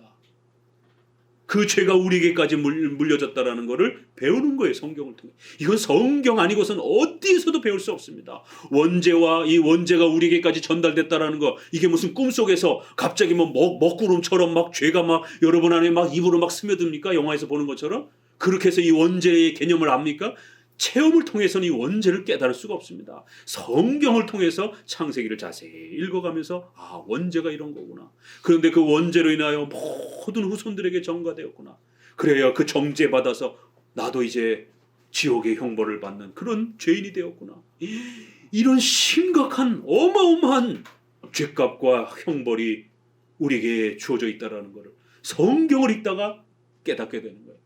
[SPEAKER 1] 그 죄가 우리에게까지 물려졌다라는 것을 배우는 거예요. 성경을 통해. 이건 성경 아니고선 어디에서도 배울 수 없습니다. 원죄와 이 원죄가 우리에게까지 전달됐다라는 거, 이게 무슨 꿈속에서 갑자기 뭐 먹구름처럼 막 죄가 막 여러분 안에 막 입으로 막 스며듭니까? 영화에서 보는 것처럼. 그렇게 해서 이 원죄의 개념을 압니까? 체험을 통해서는 이 원죄를 깨달을 수가 없습니다. 성경을 통해서 창세기를 자세히 읽어가면서 원죄가 이런 거구나. 그런데 그 원죄로 인하여 모든 후손들에게 전가되었구나. 그래야 그 정죄받아서 나도 이제 지옥의 형벌을 받는 그런 죄인이 되었구나. 이런 심각한 어마어마한 죄값과 형벌이 우리에게 주어져 있다는 것을 성경을 읽다가 깨닫게 되는 거예요.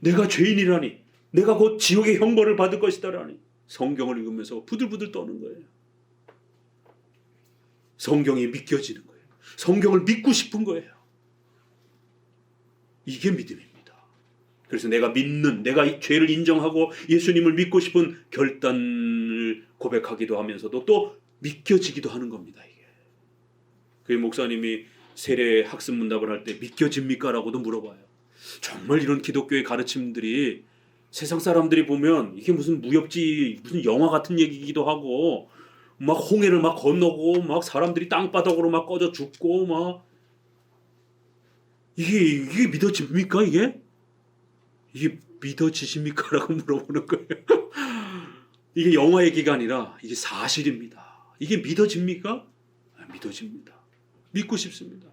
[SPEAKER 1] 내가 죄인이라니, 내가 곧 지옥의 형벌을 받을 것이다라니 성경을 읽으면서 부들부들 떠는 거예요. 성경이 믿겨지는 거예요. 성경을 믿고 싶은 거예요. 이게 믿음입니다. 그래서 내가 이 죄를 인정하고 예수님을 믿고 싶은 결단을 고백하기도 하면서도 또 믿겨지기도 하는 겁니다. 이게. 그 목사님이 세례 학습 문답을 할 때 믿겨집니까? 라고도 물어봐요. 정말 이런 기독교의 가르침들이 세상 사람들이 보면 이게 무슨 무협지, 무슨 영화 같은 얘기기도 하고, 막 홍해를 막 건너고, 막 사람들이 땅바닥으로 막 꺼져 죽고, 막 이게 믿어집니까? 이게 믿어지십니까? 라고 물어보는 거예요. 이게 영화 얘기가 아니라 이게 사실입니다. 이게 믿어집니까? 믿어집니다. 믿고 싶습니다.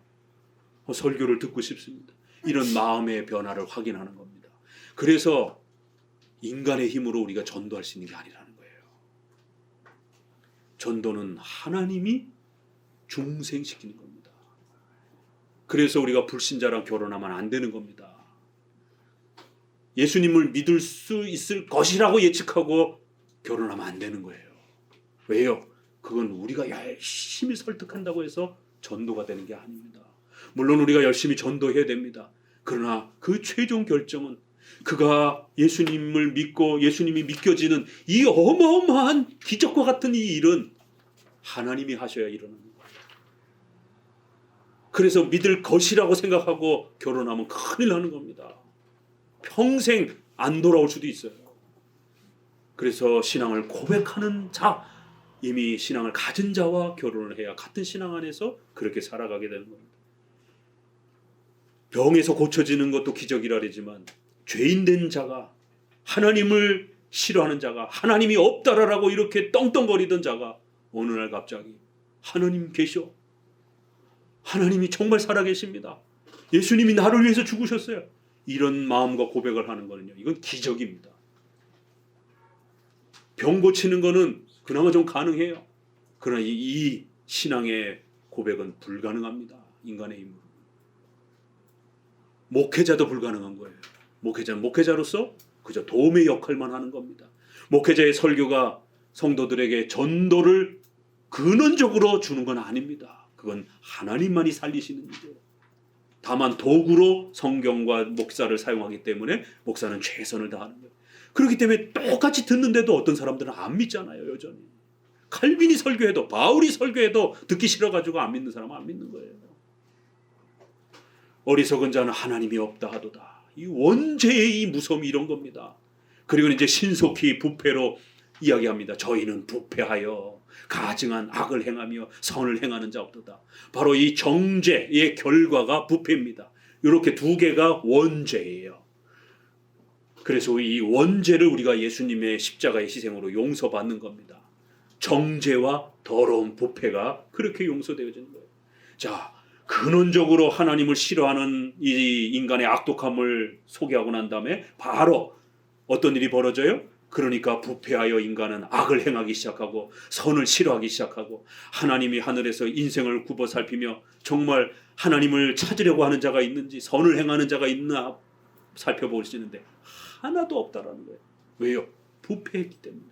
[SPEAKER 1] 설교를 듣고 싶습니다. 이런 마음의 변화를 확인하는 겁니다. 그래서 인간의 힘으로 우리가 전도할 수 있는 게 아니라는 거예요. 전도는 하나님이 중생시키는 겁니다. 그래서 우리가 불신자랑 결혼하면 안 되는 겁니다. 예수님을 믿을 수 있을 것이라고 예측하고 결혼하면 안 되는 거예요. 왜요? 그건 우리가 열심히 설득한다고 해서 전도가 되는 게 아닙니다. 물론 우리가 열심히 전도해야 됩니다. 그러나 그 최종 결정은 그가 예수님을 믿고 예수님이 믿겨지는 이 어마어마한 기적과 같은 이 일은 하나님이 하셔야 일어나는 거예요. 그래서 믿을 것이라고 생각하고 결혼하면 큰일 나는 겁니다. 평생 안 돌아올 수도 있어요. 그래서 신앙을 고백하는 자, 이미 신앙을 가진 자와 결혼을 해야 같은 신앙 안에서 그렇게 살아가게 되는 겁니다. 병에서 고쳐지는 것도 기적이라 그러지만 죄인된 자가, 하나님을 싫어하는 자가, 하나님이 없다라고 이렇게 떵떵거리던 자가 어느 날 갑자기 하나님 계셔, 하나님이 정말 살아계십니다, 예수님이 나를 위해서 죽으셨어요, 이런 마음과 고백을 하는 거는요, 이건 기적입니다. 병 고치는 거는 그나마 좀 가능해요. 그러나 이 신앙의 고백은 불가능합니다. 인간의 힘으로. 목회자도 불가능한 거예요. 목회자는 목회자로서 그저 도움의 역할만 하는 겁니다. 목회자의 설교가 성도들에게 전도를 근원적으로 주는 건 아닙니다. 그건 하나님만이 살리시는 일이에요. 다만 도구로 성경과 목사를 사용하기 때문에 목사는 최선을 다하는 거예요. 그렇기 때문에 똑같이 듣는데도 어떤 사람들은 안 믿잖아요. 여전히 칼빈이 설교해도, 바울이 설교해도 듣기 싫어가지고 안 믿는 사람은 안 믿는 거예요. 어리석은 자는 하나님이 없다 하도다. 이 원죄의 이 무서움이 이런 겁니다. 그리고 이제 신속히 부패로 이야기합니다. 저희는 부패하여 가증한 악을 행하며 선을 행하는 자 없도다. 바로 이 정죄의 결과가 부패입니다. 이렇게 두 개가 원죄예요. 그래서 이 원죄를 우리가 예수님의 십자가의 희생으로 용서받는 겁니다. 정죄와 더러운 부패가 그렇게 용서되어지는 거예요. 자, 근원적으로 하나님을 싫어하는 이 인간의 악독함을 소개하고 난 다음에 바로 어떤 일이 벌어져요? 그러니까 부패하여 인간은 악을 행하기 시작하고 선을 싫어하기 시작하고, 하나님이 하늘에서 인생을 굽어 살피며 정말 하나님을 찾으려고 하는 자가 있는지, 선을 행하는 자가 있나 살펴보시는데 하나도 없다라는 거예요. 왜요? 부패했기 때문에.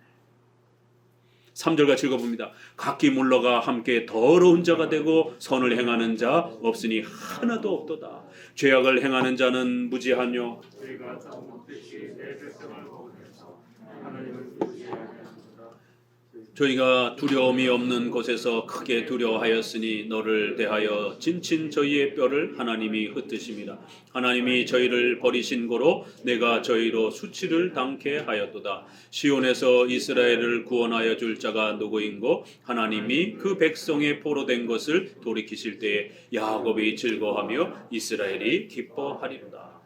[SPEAKER 1] 3절 같이 읽어봅니다. 각기 물러가 함께 더러운 자가 되고 선을 행하는 자 없으니 하나도 없도다. 죄악을 행하는 자는 무지하뇨. 저희가 두려움이 없는 곳에서 크게 두려워하였으니 너를 대하여 진친 저희의 뼈를 하나님이 흩으심이라. 하나님이 저희를 버리신 고로 내가 저희로 수치를 당케 하였도다. 시온에서 이스라엘을 구원하여 줄 자가 누구인고 하나님이 그 백성의 포로된 것을 돌이키실 때에 야곱이 즐거워하며 이스라엘이 기뻐하리로다.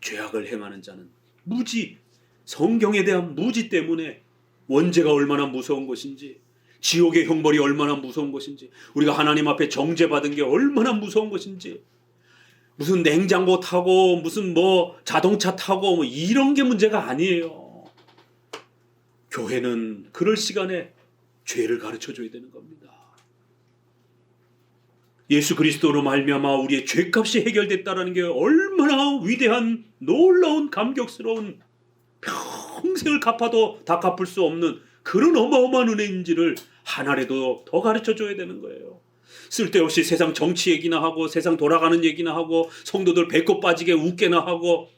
[SPEAKER 1] 죄악을 행하는 자는 무지, 성경에 대한 무지 때문에 원죄가 얼마나 무서운 것인지, 지옥의 형벌이 얼마나 무서운 것인지, 우리가 하나님 앞에 정죄받은 게 얼마나 무서운 것인지, 무슨 냉장고 타고 무슨 뭐 자동차 타고 뭐 이런 게 문제가 아니에요. 교회는 그럴 시간에 죄를 가르쳐줘야 되는 겁니다. 예수 그리스도로 말미암아 우리의 죄값이 해결됐다는 게 얼마나 위대한, 놀라운, 감격스러운, 평생을 갚아도 다 갚을 수 없는 그런 어마어마한 은혜인지를 하나라도 더 가르쳐줘야 되는 거예요. 쓸데없이 세상 정치 얘기나 하고 세상 돌아가는 얘기나 하고 성도들 배꼽 빠지게 웃게나 하고,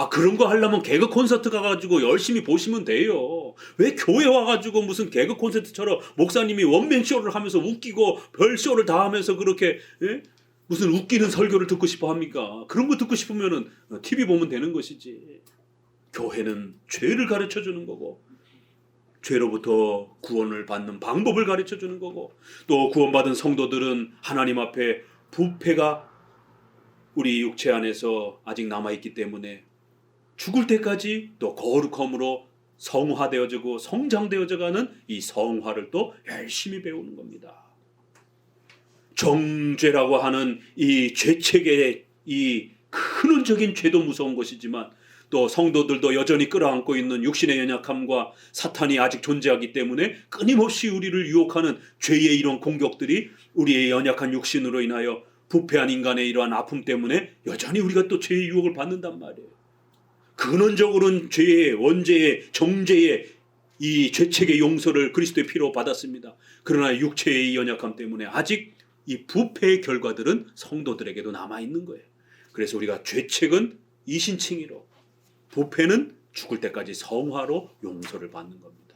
[SPEAKER 1] 그런 거 하려면 개그 콘서트 가가지고 열심히 보시면 돼요. 왜 교회 와가지고 무슨 개그 콘서트처럼 목사님이 원맨 쇼를 하면서 웃기고 별 쇼를 다 하면서 그렇게 무슨 웃기는 설교를 듣고 싶어 합니까? 그런 거 듣고 싶으면은 TV 보면 되는 것이지. 교회는 죄를 가르쳐주는 거고, 죄로부터 구원을 받는 방법을 가르쳐주는 거고, 또 구원받은 성도들은 하나님 앞에 부패가 우리 육체 안에서 아직 남아있기 때문에 죽을 때까지 또 거룩함으로 성화되어지고 성장되어져가는 이 성화를 또 열심히 배우는 겁니다. 정죄라고 하는 이 죄책의 이 근원적인 죄도 무서운 것이지만, 또 성도들도 여전히 끌어안고 있는 육신의 연약함과 사탄이 아직 존재하기 때문에 끊임없이 우리를 유혹하는 죄의 이런 공격들이 우리의 연약한 육신으로 인하여 부패한 인간의 이러한 아픔 때문에 여전히 우리가 또 죄의 유혹을 받는단 말이에요. 근원적으로는 죄의 원죄의 정죄의 이 죄책의 용서를 그리스도의 피로 받았습니다. 그러나 육체의 연약함 때문에 아직 이 부패의 결과들은 성도들에게도 남아있는 거예요. 그래서 우리가 죄책은 이신칭의로, 부패는 죽을 때까지 성화로 용서를 받는 겁니다.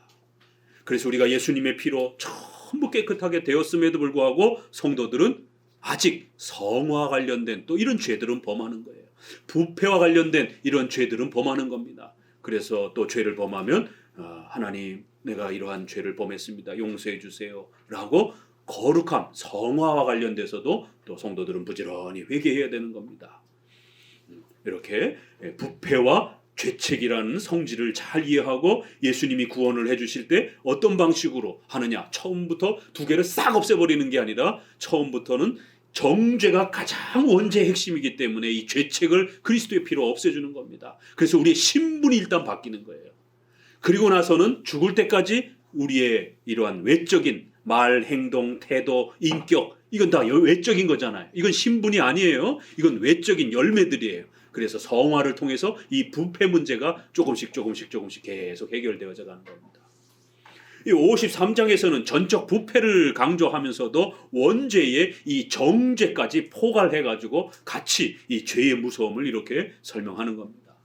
[SPEAKER 1] 그래서 우리가 예수님의 피로 전부 깨끗하게 되었음에도 불구하고 성도들은 아직 성화와 관련된 또 이런 죄들은 범하는 거예요. 부패와 관련된 이런 죄들은 범하는 겁니다. 그래서 또 죄를 범하면 하나님, 내가 이러한 죄를 범했습니다, 용서해 주세요 라고 거룩함, 성화와 관련돼서도 또 성도들은 부지런히 회개해야 되는 겁니다. 이렇게 부패와 죄책이라는 성질을 잘 이해하고 예수님이 구원을 해주실 때 어떤 방식으로 하느냐, 처음부터 두 개를 싹 없애버리는 게 아니라 처음부터는 정죄가 가장 원죄의 핵심이기 때문에 이 죄책을 그리스도의 피로 없애주는 겁니다. 그래서 우리의 신분이 일단 바뀌는 거예요. 그리고 나서는 죽을 때까지 우리의 이러한 외적인 말, 행동, 태도, 인격, 이건 다 외적인 거잖아요. 이건 신분이 아니에요. 이건 외적인 열매들이에요. 그래서 성화를 통해서 이 부패 문제가 조금씩 계속 해결되어져 가는 겁니다. 이 53장에서는 전적 부패를 강조하면서도 원죄의 이 정죄까지 포괄해가지고 같이 이 죄의 무서움을 이렇게 설명하는 겁니다.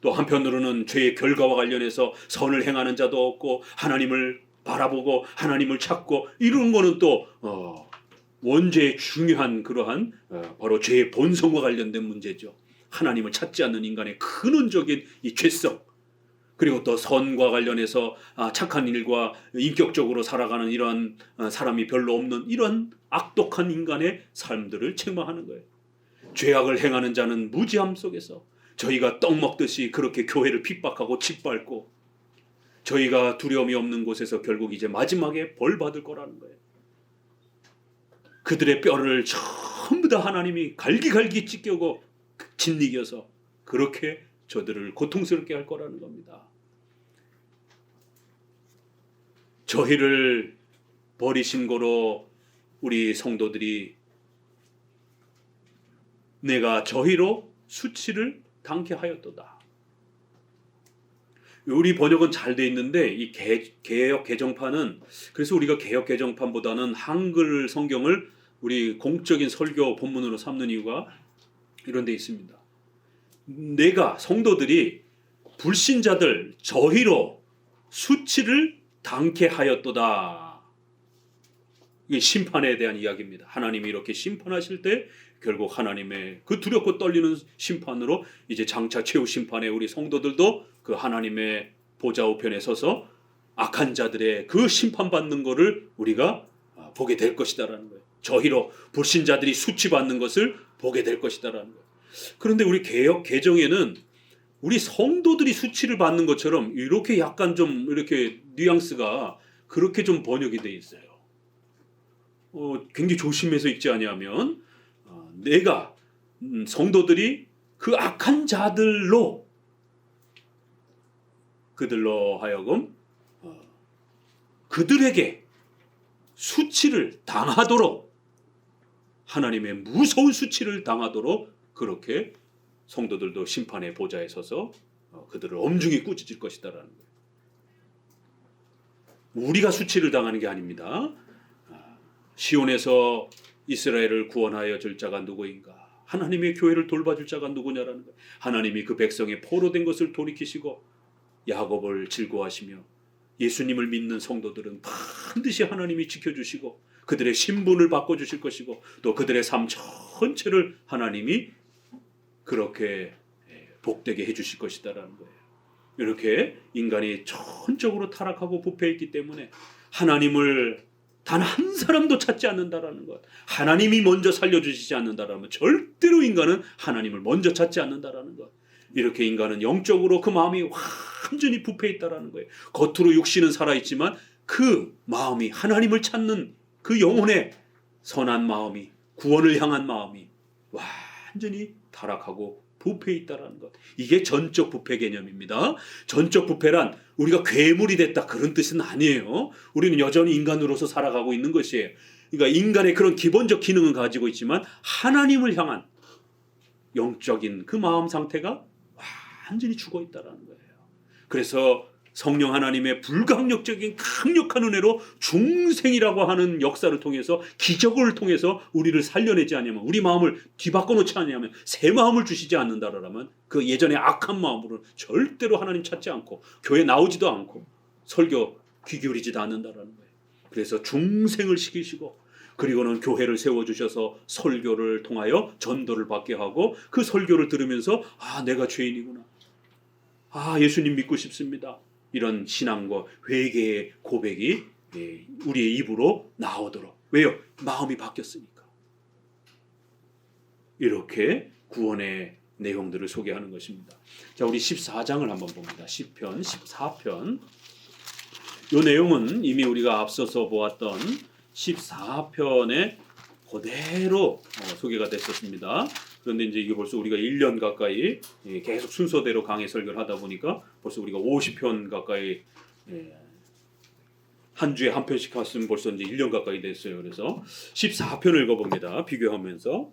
[SPEAKER 1] 또 한편으로는 죄의 결과와 관련해서 선을 행하는 자도 없고 하나님을 바라보고 하나님을 찾고 이런 거는 또 원죄의 중요한 그러한 바로 죄의 본성과 관련된 문제죠. 하나님을 찾지 않는 인간의 근원적인 이 죄성, 그리고 또 선과 관련해서 착한 일과 인격적으로 살아가는 이런 사람이 별로 없는 이런 악독한 인간의 삶들을 책망하는 거예요. 죄악을 행하는 자는 무지함 속에서 저희가 떡 먹듯이 그렇게 교회를 핍박하고 짓밟고 저희가 두려움이 없는 곳에서 결국 이제 마지막에 벌 받을 거라는 거예요. 그들의 뼈를 전부 다 하나님이 갈기갈기 찢겨고 짓이겨서 그렇게 저들을 고통스럽게 할 거라는 겁니다. 저희를 버리신 거로 우리 성도들이 내가 저희로 수치를 당케 하였도다. 우리 번역은 잘 돼 있는데 이 개역 개정판은, 그래서 우리가 개역 개정판보다는 한글 성경을 우리 공적인 설교 본문으로 삼는 이유가 이런 데 있습니다. 내가 성도들이 불신자들 저희로 수치를 당케 하였도다. 이게 심판에 대한 이야기입니다. 하나님이 이렇게 심판하실 때 결국 하나님의 그 두렵고 떨리는 심판으로 이제 장차 최후 심판에 우리 성도들도 그 하나님의 보좌 우편에 서서 악한 자들의 그 심판받는 것을 우리가 보게 될 것이다라는 거예요. 저희로 불신자들이 수치받는 것을 보게 될 것이다라는 거예요. 그런데 우리 개역 개정에는 우리 성도들이 수치를 받는 것처럼 이렇게 약간 좀 이렇게 뉘앙스가 그렇게 좀 번역이 돼 있어요. 굉장히 조심해서 읽지 아니하면 내가 성도들이 그 악한 자들로 그들로 하여금 그들에게 수치를 당하도록, 하나님의 무서운 수치를 당하도록 그렇게 성도들도 심판의 보좌에 서서 그들을 엄중히 꾸짖을 것이다라는 거예요. 우리가 수치를 당하는 게 아닙니다. 시온에서 이스라엘을 구원하여 줄 자가 누구인가? 하나님의 교회를 돌봐줄 자가 누구냐라는 거예요. 하나님이 그 백성의 포로된 것을 돌이키시고 야곱을 즐거워하시며 예수님을 믿는 성도들은 반드시 하나님이 지켜주시고 그들의 신분을 바꿔주실 것이고 또 그들의 삶 전체를 하나님이 그렇게 복되게 해주실 것이다라는 거예요. 이렇게 인간이 전적으로 타락하고 부패했기 때문에 하나님을 단 한 사람도 찾지 않는다라는 것, 하나님이 먼저 살려주시지 않는다라면 절대로 인간은 하나님을 먼저 찾지 않는다라는 것, 이렇게 인간은 영적으로 그 마음이 완전히 부패했다라는 거예요. 겉으로 육신은 살아있지만 그 마음이 하나님을 찾는 그 영혼의 선한 마음이, 구원을 향한 마음이 완전히 타락하고 부패있다라는 것, 이게 전적 부패 개념입니다. 전적 부패란 우리가 괴물이 됐다 그런 뜻은 아니에요. 우리는 여전히 인간으로서 살아가고 있는 것이에요. 그러니까 인간의 그런 기본적 기능은 가지고 있지만 하나님을 향한 영적인 그 마음 상태가 완전히 죽어 있다라는 거예요. 그래서 성령 하나님의 불강력적인 강력한 은혜로 중생이라고 하는 역사를 통해서 기적을 통해서 우리를 살려내지 않으면, 우리 마음을 뒤바꿔 놓지 않으면, 새 마음을 주시지 않는다라면 그 예전의 악한 마음으로 절대로 하나님 찾지 않고 교회 나오지도 않고 설교 귀 기울이지도 않는다라는 거예요. 그래서 중생을 시키시고 그리고는 교회를 세워주셔서 설교를 통하여 전도를 받게 하고 그 설교를 들으면서 내가 죄인이구나, 예수님 믿고 싶습니다, 이런 신앙과 회개의 고백이 우리의 입으로 나오도록. 왜요? 마음이 바뀌었으니까. 이렇게 구원의 내용들을 소개하는 것입니다. 자, 우리 14장을 한번 봅니다. 시편 14편. 이 내용은 이미 우리가 앞서서 보았던 14편에 그대로 소개가 됐었습니다. 그런데 이제 이게 벌써 우리가 1년 가까이 계속 순서대로 강해 설교를 하다 보니까 벌써 우리가 50편 가까이, 한 주에 한 편씩 했으면 벌써 이제 1년 가까이 됐어요. 그래서 14편을 읽어봅니다. 비교하면서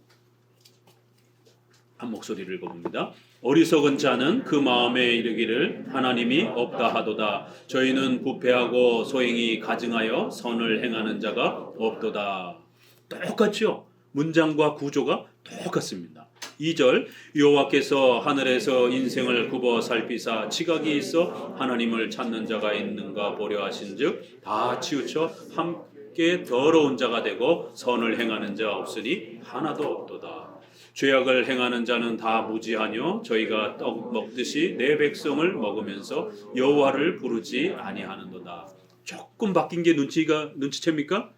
[SPEAKER 1] 한 목소리를 읽어봅니다. 어리석은 자는 그 마음에 이르기를 하나님이 없다 하도다. 저희는 부패하고 소행이 가증하여 선을 행하는 자가 없도다. 똑같죠? 문장과 구조가 똑같습니다. 2절, 여호와께서 하늘에서 인생을 굽어 살피사 지각이 있어 하나님을 찾는 자가 있는가 보려 하신즉 다 치우쳐 함께 더러운 자가 되고 선을 행하는 자 없으니 하나도 없도다. 죄악을 행하는 자는 다 무지하뇨 저희가 떡 먹듯이 내 백성을 먹으면서 여호와를 부르지 아니하는도다. 조금 바뀐 게 눈치챕니까?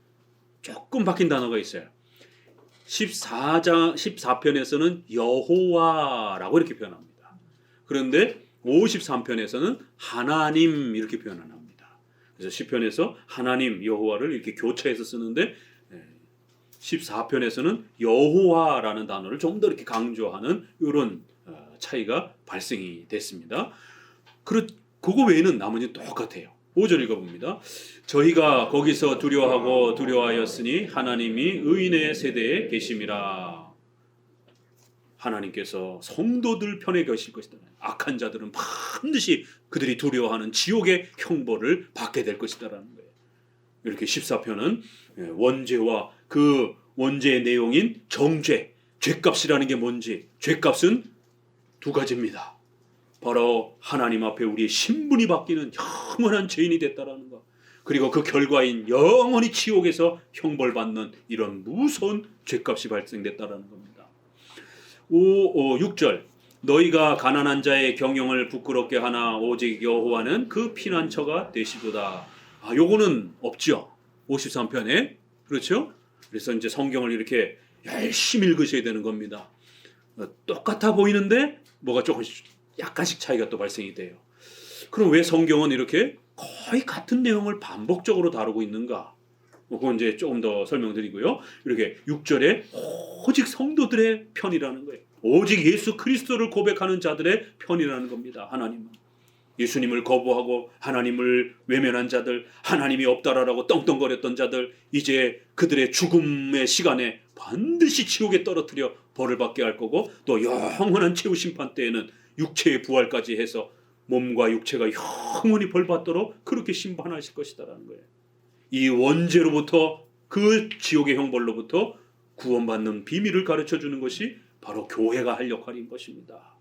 [SPEAKER 1] 조금 바뀐 단어가 있어요. 14편에서는 여호와라고 이렇게 표현합니다. 그런데 53편에서는 하나님 이렇게 표현을 합니다. 그래서 10편에서 하나님 여호와를 이렇게 교차해서 쓰는데 14편에서는 여호와라는 단어를 좀 더 이렇게 강조하는 이런 차이가 발생이 됐습니다. 그거 외에는 나머지는 똑같아요. 5절 읽어봅니다. 저희가 거기서 두려워하였으니 하나님이 의인의 세대에 계심이라. 하나님께서 성도들 편에 계실 것이다. 악한 자들은 반드시 그들이 두려워하는 지옥의 형벌을 받게 될 것이다라는 거예요. 이렇게 14편은 원죄와 그 원죄의 내용인 정죄, 죄값이라는 게 뭔지, 죄값은 두 가지입니다. 바로 하나님 앞에 우리의 신분이 바뀌는 영원한 죄인이 됐다라는 것, 그리고 그 결과인 영원히 지옥에서 형벌받는 이런 무서운 죄값이 발생됐다라는 겁니다. 6절, 너희가 가난한 자의 경영을 부끄럽게 하나 오직 여호와는 그 피난처가 되시도다. 요거는 없죠. 53편에. 그렇죠? 그래서 이제 성경을 이렇게 열심히 읽으셔야 되는 겁니다. 똑같아 보이는데 뭐가 조금씩 약간씩 차이가 또 발생이 돼요. 그럼 왜 성경은 이렇게 거의 같은 내용을 반복적으로 다루고 있는가? 그건 이제 조금 더 설명드리고요. 이렇게 6절에 오직 성도들의 편이라는 거예요. 오직 예수 그리스도를 고백하는 자들의 편이라는 겁니다. 하나님은. 예수님을 거부하고 하나님을 외면한 자들, 하나님이 없다라고 떵떵거렸던 자들, 이제 그들의 죽음의 시간에 반드시 지옥에 떨어뜨려 벌을 받게 할 거고, 또 영원한 최후 심판 때에는 육체의 부활까지 해서 몸과 육체가 영원히 벌 받도록 그렇게 심판하실 것이다라는 거예요. 이 원죄로부터, 그 지옥의 형벌로부터 구원받는 비밀을 가르쳐 주는 것이 바로 교회가 할 역할인 것입니다.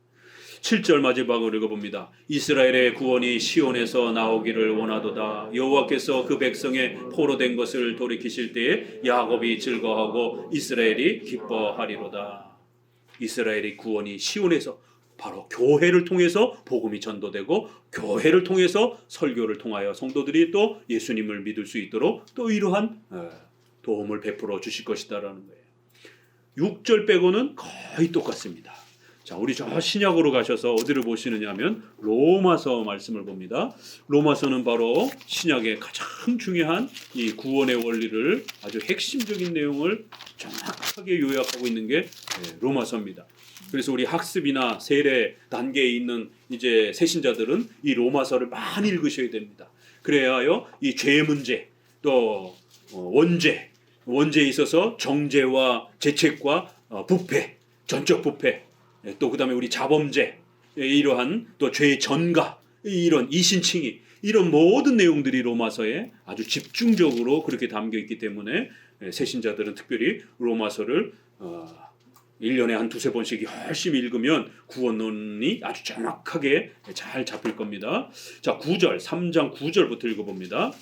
[SPEAKER 1] 7절 마지막으로 읽어봅니다. 이스라엘의 구원이 시온에서 나오기를 원하도다. 여호와께서 그 백성의 포로된 것을 돌이키실 때에 야곱이 즐거워하고 이스라엘이 기뻐하리로다. 이스라엘의 구원이 시온에서, 바로 교회를 통해서 복음이 전도되고 교회를 통해서 설교를 통하여 성도들이 또 예수님을 믿을 수 있도록 또 이러한 도움을 베풀어 주실 것이다라는 거예요. 6절 빼고는 거의 똑같습니다. 자, 우리 저 신약으로 가셔서 어디를 보시느냐 하면 로마서 말씀을 봅니다. 로마서는 바로 신약의 가장 중요한 이 구원의 원리를, 아주 핵심적인 내용을 정확하게 요약하고 있는 게 로마서입니다. 그래서 우리 학습이나 세례 단계에 있는 이제 새신자들은 이 로마서를 많이 읽으셔야 됩니다. 그래야요, 이 죄 문제, 또 원죄, 원죄에 있어서 정죄와 죄책과 부패, 전적 부패, 또 그다음에 우리 자범죄, 이러한 또 죄의 전가, 이런 이신칭의, 이런 모든 내용들이 로마서에 아주 집중적으로 그렇게 담겨 있기 때문에 새신자들은 특별히 로마서를 1년에 한 두세 번씩 열심히 읽으면 구원론이 아주 정확하게 잘 잡힐 겁니다. 자, 9절, 3장 9절부터 읽어봅니다.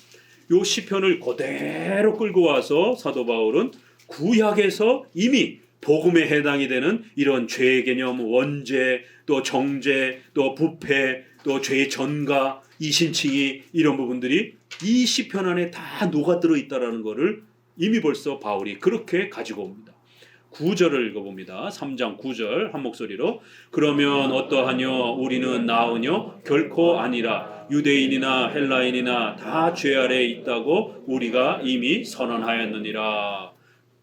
[SPEAKER 1] 요 시편을 그대로 끌고 와서 사도 바울은 구약에서 이미 복음에 해당이 되는 이런 죄의 개념, 원죄, 또 정죄, 또 부패, 또 죄의 전가, 이신칭의, 이런 부분들이 이 시편 안에 다 녹아들어 있다는 것을 이미 벌써 바울이 그렇게 가지고 옵니다. 9절을 읽어봅니다. 3장 9절 한 목소리로. 그러면 어떠하뇨? 우리는 나으뇨? 결코 아니라. 유대인이나 헬라인이나 다 죄 아래에 있다고 우리가 이미 선언하였느니라.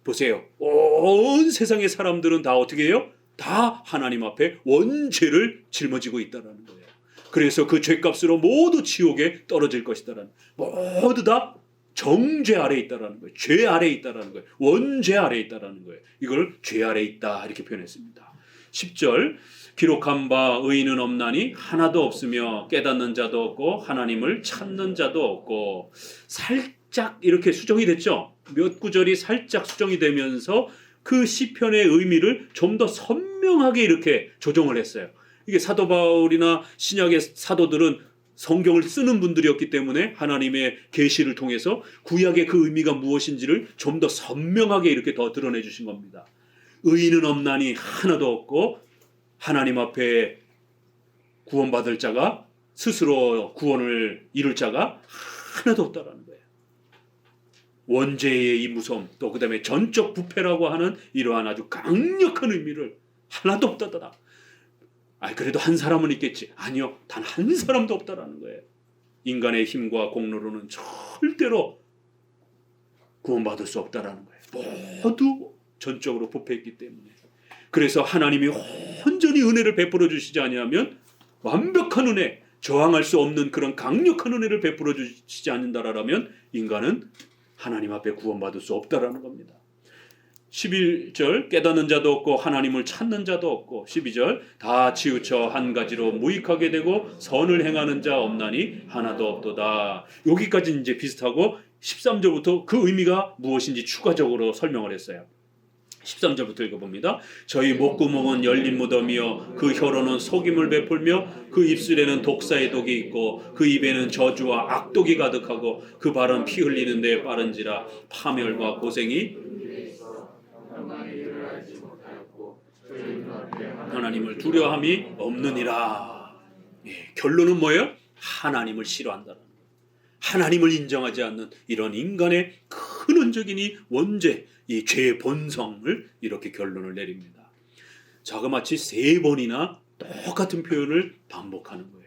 [SPEAKER 1] 보세요. 온 세상의 사람들은 다 어떻게 해요? 다 하나님 앞에 원죄를 짊어지고 있다는 거예요. 그래서 그 죄값으로 모두 지옥에 떨어질 것이다라는, 모두 다 정죄 아래에 있다라는 거예요. 죄 아래에 있다라는 거예요. 원죄 아래에 있다라는 거예요. 이걸 죄 아래에 있다 이렇게 표현했습니다. 10절 기록한 바 의인은 없나니 하나도 없으며 깨닫는 자도 없고 하나님을 찾는 자도 없고. 살짝 이렇게 수정이 됐죠. 몇 구절이 살짝 수정이 되면서 그 시편의 의미를 좀 더 선명하게 이렇게 조정을 했어요. 이게 사도 바울이나 신약의 사도들은 성경을 쓰는 분들이었기 때문에 하나님의 계시를 통해서 구약의 그 의미가 무엇인지를 좀 더 선명하게 이렇게 더 드러내 주신 겁니다. 의인은 없나니 하나도 없고 하나님 앞에 구원받을 자가, 스스로 구원을 이룰 자가 하나도 없다라는 거예요. 원죄의 이 무서움, 또 그 다음에 전적 부패라고 하는 이러한 아주 강력한 의미를 하나도 없다더라. 그래도 한 사람은 있겠지. 아니요, 단 한 사람도 없다라는 거예요. 인간의 힘과 공로로는 절대로 구원받을 수 없다라는 거예요. 모두 전적으로 부패했기 때문에. 그래서 하나님이 온전히 은혜를 베풀어 주시지 아니하면, 완벽한 은혜, 저항할 수 없는 그런 강력한 은혜를 베풀어 주시지 않는다라면 인간은 하나님 앞에 구원받을 수 없다라는 겁니다. 11절 깨닫는 자도 없고 하나님을 찾는 자도 없고. 12절 다 치우쳐 한 가지로 무익하게 되고 선을 행하는 자 없나니 하나도 없도다. 여기까지 이제 비슷하고 13절부터 그 의미가 무엇인지 추가적으로 설명을 했어요. 13절부터 읽어봅니다. 저희 목구멍은 열린 무덤이요 그 혀로는 속임을 베풀며 그 입술에는 독사의 독이 있고 그 입에는 저주와 악독이 가득하고 그 발은 피 흘리는 데 빠른지라 파멸과 고생이 하나님을 두려움이 없느니라. 결론은 뭐예요? 하나님을 싫어한다는 거예요. 하나님을 인정하지 않는 이런 인간의 근원적인 이 원죄, 이 죄의 본성을 이렇게 결론을 내립니다. 자그마치 3번이나 똑같은 표현을 반복하는 거예요.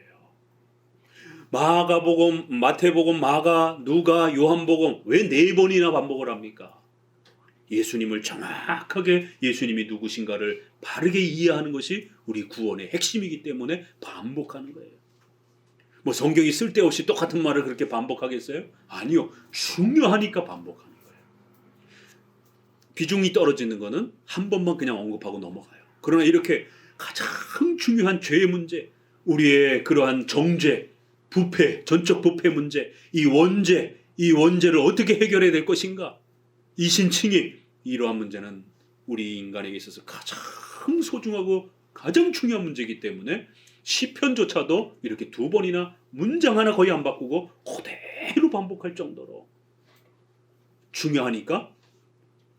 [SPEAKER 1] 마가복음, 마태복음, 마가, 누가, 요한복음 왜 4번이나 반복을 합니까? 예수님을 정확하게, 예수님이 누구신가를 바르게 이해하는 것이 우리 구원의 핵심이기 때문에 반복하는 거예요. 뭐 성경이 쓸데없이 똑같은 말을 그렇게 반복하겠어요? 아니요. 중요하니까 반복하는 거예요. 비중이 떨어지는 거는 한 번만 그냥 언급하고 넘어가요. 그러나 이렇게 가장 중요한 죄의 문제, 우리의 그러한 정죄, 부패, 전적 부패 문제, 이 원죄를 어떻게 해결해야 될 것인가? 이신칭의 이러한 문제는 우리 인간에게 있어서 가장 소중하고 가장 중요한 문제이기 때문에 시편조차도 이렇게 2번이나 문장 하나 거의 안 바꾸고 그대로 반복할 정도로 중요하니까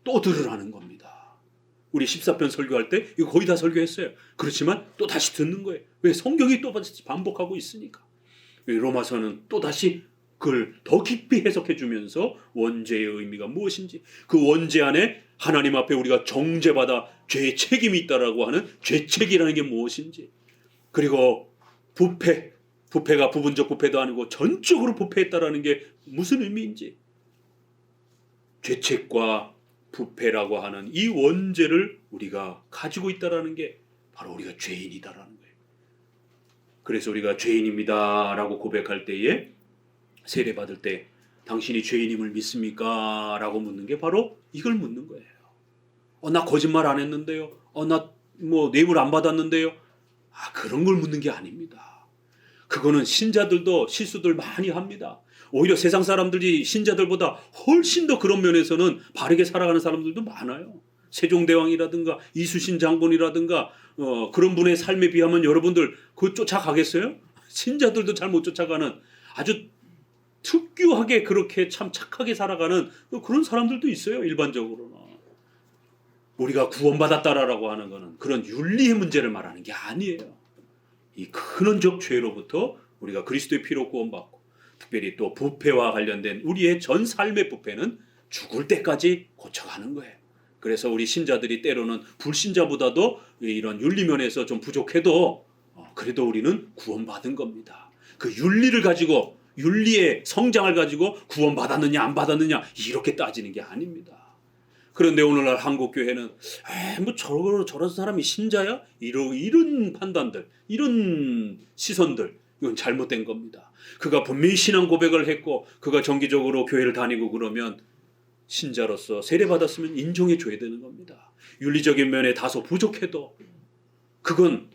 [SPEAKER 1] 또 들으라는 겁니다. 우리 14편 설교할 때 이거 거의 다 설교했어요. 그렇지만 또 다시 듣는 거예요. 왜? 성경이 또 다시 반복하고 있으니까. 로마서는 또 다시 그걸 더 깊이 해석해 주면서 원죄의 의미가 무엇인지, 그 원죄 안에 하나님 앞에 우리가 정죄받아 죄의 책임이 있다라고 하는 죄책이라는 게 무엇인지, 그리고 부패가 부분적 부패도 아니고 전적으로 부패했다라는 게 무슨 의미인지, 죄책과 부패라고 하는 이 원죄를 우리가 가지고 있다라는 게 바로 우리가 죄인이다라는 거예요. 그래서 우리가 죄인입니다라고 고백할 때에 세례받을 때 당신이 죄인임을 믿습니까? 라고 묻는 게 바로 이걸 묻는 거예요. 나 거짓말 안 했는데요. 나 뭐 뇌물 안 받았는데요. 그런 걸 묻는 게 아닙니다. 그거는 신자들도 실수들 많이 합니다. 오히려 세상 사람들이 신자들보다 훨씬 더 그런 면에서는 바르게 살아가는 사람들도 많아요. 세종대왕이라든가 이수신 장군이라든가 그런 분의 삶에 비하면 여러분들 그거 쫓아가겠어요? 신자들도 잘 못 쫓아가는 아주 특유하게 그렇게 참 착하게 살아가는 그런 사람들도 있어요. 일반적으로는. 우리가 구원받았다라고 하는 것은 그런 윤리의 문제를 말하는 게 아니에요. 이 근원적 죄로부터 우리가 그리스도의 피로 구원받고, 특별히 또 부패와 관련된 우리의 전 삶의 부패는 죽을 때까지 고쳐가는 거예요. 그래서 우리 신자들이 때로는 불신자보다도 이런 윤리면에서 좀 부족해도 그래도 우리는 구원받은 겁니다. 그 윤리를 가지고, 윤리의 성장을 가지고 구원받았느냐 안 받았느냐 이렇게 따지는 게 아닙니다. 그런데 오늘날 한국교회는 뭐 저런 사람이 신자야? 이런 판단들, 이런 시선들, 이건 잘못된 겁니다. 그가 분명히 신앙 고백을 했고 그가 정기적으로 교회를 다니고 그러면 신자로서 세례받았으면 인정해 줘야 되는 겁니다. 윤리적인 면에 다소 부족해도 그건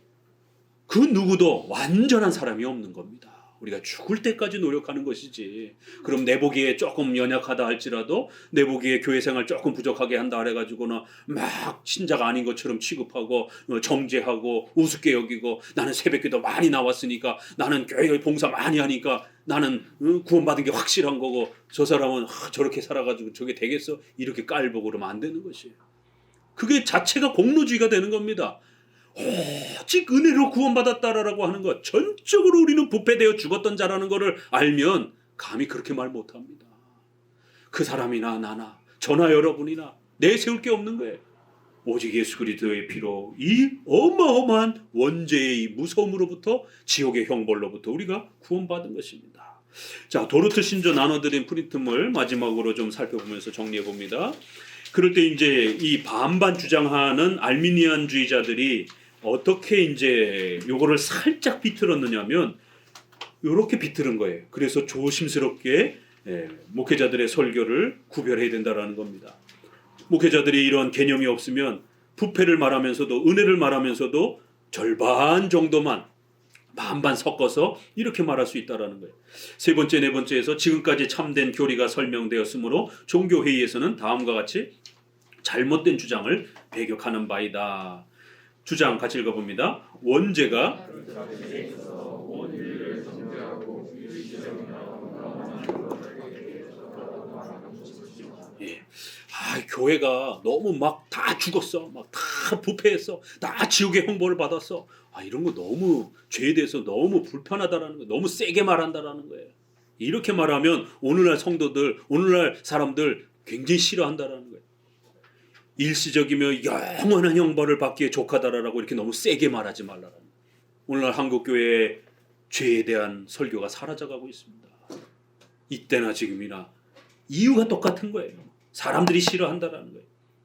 [SPEAKER 1] 그 누구도 완전한 사람이 없는 겁니다. 우리가 죽을 때까지 노력하는 것이지, 그럼 내 보기에 조금 연약하다 할지라도 내 보기에 교회 생활 조금 부족하게 한다 그래가지고는 막 신자가 아닌 것처럼 취급하고 정죄하고 우습게 여기고, 나는 새벽기도 많이 나왔으니까, 나는 교회 봉사 많이 하니까 나는 구원받은 게 확실한 거고 저 사람은 저렇게 살아가지고 저게 되겠어? 이렇게 깔보고 그러면 안 되는 것이에요. 그게 자체가 공로주의가 되는 겁니다. 오직 은혜로 구원받았다라고 하는 것, 전적으로 우리는 부패되어 죽었던 자라는 것을 알면 감히 그렇게 말 못합니다. 그 사람이나 나나 저나 여러분이나 내세울 게 없는 거예요. 오직 예수 그리스도의 피로 이 어마어마한 원죄의 이 무서움으로부터, 지옥의 형벌로부터 우리가 구원받은 것입니다. 자, 도르트 신조 나눠드린 프린트물 마지막으로 좀 살펴보면서 정리해 봅니다. 그럴 때 이제 이 반반 주장하는 알미니안주의자들이 어떻게 이제 요거를 살짝 비틀었느냐면 요렇게 비틀은 거예요. 그래서 조심스럽게 목회자들의 설교를 구별해야 된다라는 겁니다. 목회자들이 이런 개념이 없으면 부패를 말하면서도 은혜를 말하면서도 절반 정도만 반반 섞어서 이렇게 말할 수 있다라는 거예요. 세 번째, 네 번째에서 지금까지 참된 교리가 설명되었으므로 종교회의에서는 다음과 같이 잘못된 주장을 배격하는 바이다. 주장 같이 읽어봅니다. 원죄가 교회가 너무 막 다 죽었어, 막 다 부패했어, 다 지옥의 형벌을 받았어. 이런 거 너무 죄에 대해서 너무 불편하다라는 거, 너무 세게 말한다라는 거예요. 이렇게 말하면 오늘날 성도들, 오늘날 사람들 굉장히 싫어한다라는 거예요. 일시적이며 영원한 형벌을 받기에 족하다라고 이렇게 너무 세게 말하지 말라라는 거예요. 오늘날 한국교회의 죄에 대한 설교가 사라져가고 있습니다. 이때나 지금이나 이유가 똑같은 거예요. 사람들이 싫어한다라는 거예요.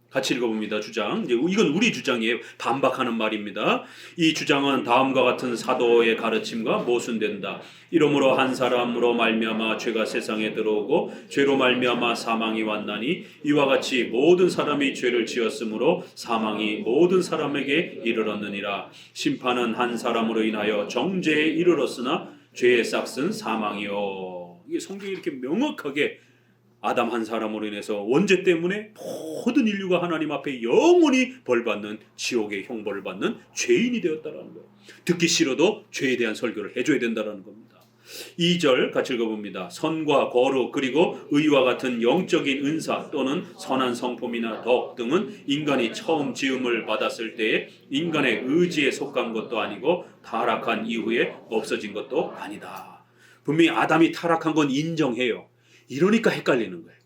[SPEAKER 1] 같이 읽어봅니다. 주장. 이건 우리 주장이에요. 반박하는 말입니다. 이 주장은 다음과 같은 사도의 가르침과 모순된다. 이러므로 한 사람으로 말미암아 죄가 세상에 들어오고 죄로 말미암아 사망이 왔나니 이와 같이 모든 사람이 죄를 지었으므로 사망이 모든 사람에게 이르렀느니라. 심판은 한 사람으로 인하여 정죄에 이르렀으나 죄의 싹은 사망이요. 이게 성경이 이렇게 명확하게 아담 한 사람으로 인해서 원죄 때문에 모든 인류가 하나님 앞에 영원히 벌받는 지옥의 형벌을 받는 죄인이 되었다라는 거예요. 듣기 싫어도 죄에 대한 설교를 해줘야 된다라는 겁니다. 2절 같이 읽어봅니다. 선과 거룩 그리고 의와 같은 영적인 은사 또는 선한 성품이나 덕 등은 인간이 처음 지음을 받았을 때에 인간의 의지에 속한 것도 아니고 타락한 이후에 없어진 것도 아니다. 분명히 아담이 타락한 건 인정해요. 이러니까 헷갈리는 거예요.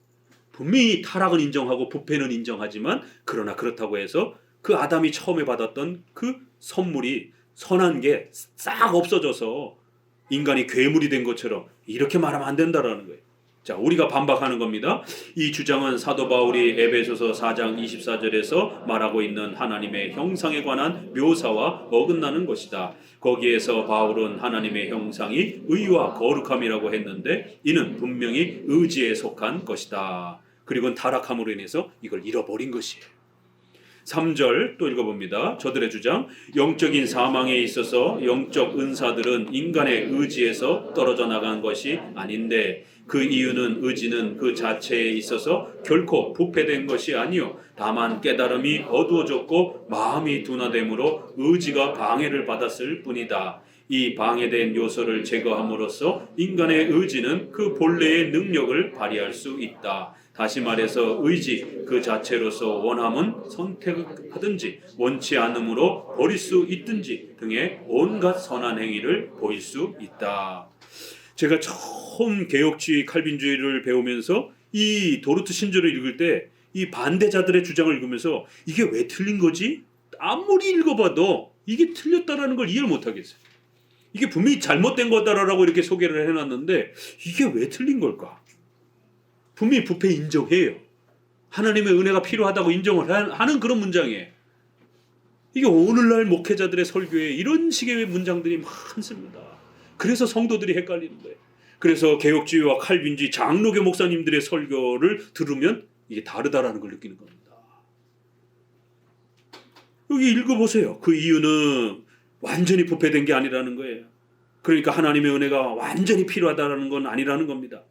[SPEAKER 1] 분명히 타락은 인정하고 부패는 인정하지만 그러나 그렇다고 해서 그 아담이 처음에 받았던 그 선물이 선한 게 싹 없어져서 인간이 괴물이 된 것처럼 이렇게 말하면 안 된다라는 거예요. 자, 우리가 반박하는 겁니다. 이 주장은 사도 바울이 에베소서 4장 24절에서 말하고 있는 하나님의 형상에 관한 묘사와 어긋나는 것이다. 거기에서 바울은 하나님의 형상이 의와 거룩함이라고 했는데 이는 분명히 의지에 속한 것이다. 그리고 타락함으로 인해서 이걸 잃어버린 것이에요. 3절 또 읽어봅니다. 저들의 주장, 영적인 사망에 있어서 영적 은사들은 인간의 의지에서 떨어져 나간 것이 아닌데 그 이유는 의지는 그 자체에 있어서 결코 부패된 것이 아니요 다만 깨달음이 어두워졌고 마음이 둔화됨으로 의지가 방해를 받았을 뿐이다. 이 방해된 요소를 제거함으로써 인간의 의지는 그 본래의 능력을 발휘할 수 있다. 다시 말해서 의지 그 자체로서 원함은 선택하든지 원치 않음으로 버릴 수 있든지 등의 온갖 선한 행위를 보일 수 있다. 제가 처음 개혁주의 칼빈주의를 배우면서 이 도르트 신조를 읽을 때 이 반대자들의 주장을 읽으면서 이게 왜 틀린 거지? 아무리 읽어봐도 이게 틀렸다라는 걸 이해를 못하겠어요. 이게 분명히 잘못된 거다라고 이렇게 소개를 해놨는데 이게 왜 틀린 걸까? 분명히 부패 인정해요. 하나님의 은혜가 필요하다고 인정을 하는 그런 문장이에요. 이게 오늘날 목회자들의 설교에 이런 식의 문장들이 많습니다. 그래서 성도들이 헷갈리는 거예요. 그래서 개혁주의와 칼빈주의 장로교 목사님들의 설교를 들으면 이게 다르다라는 걸 느끼는 겁니다. 여기 읽어보세요. 그 이유는 완전히 부패된 게 아니라는 거예요. 그러니까 하나님의 은혜가 완전히 필요하다는 건 아니라는 겁니다.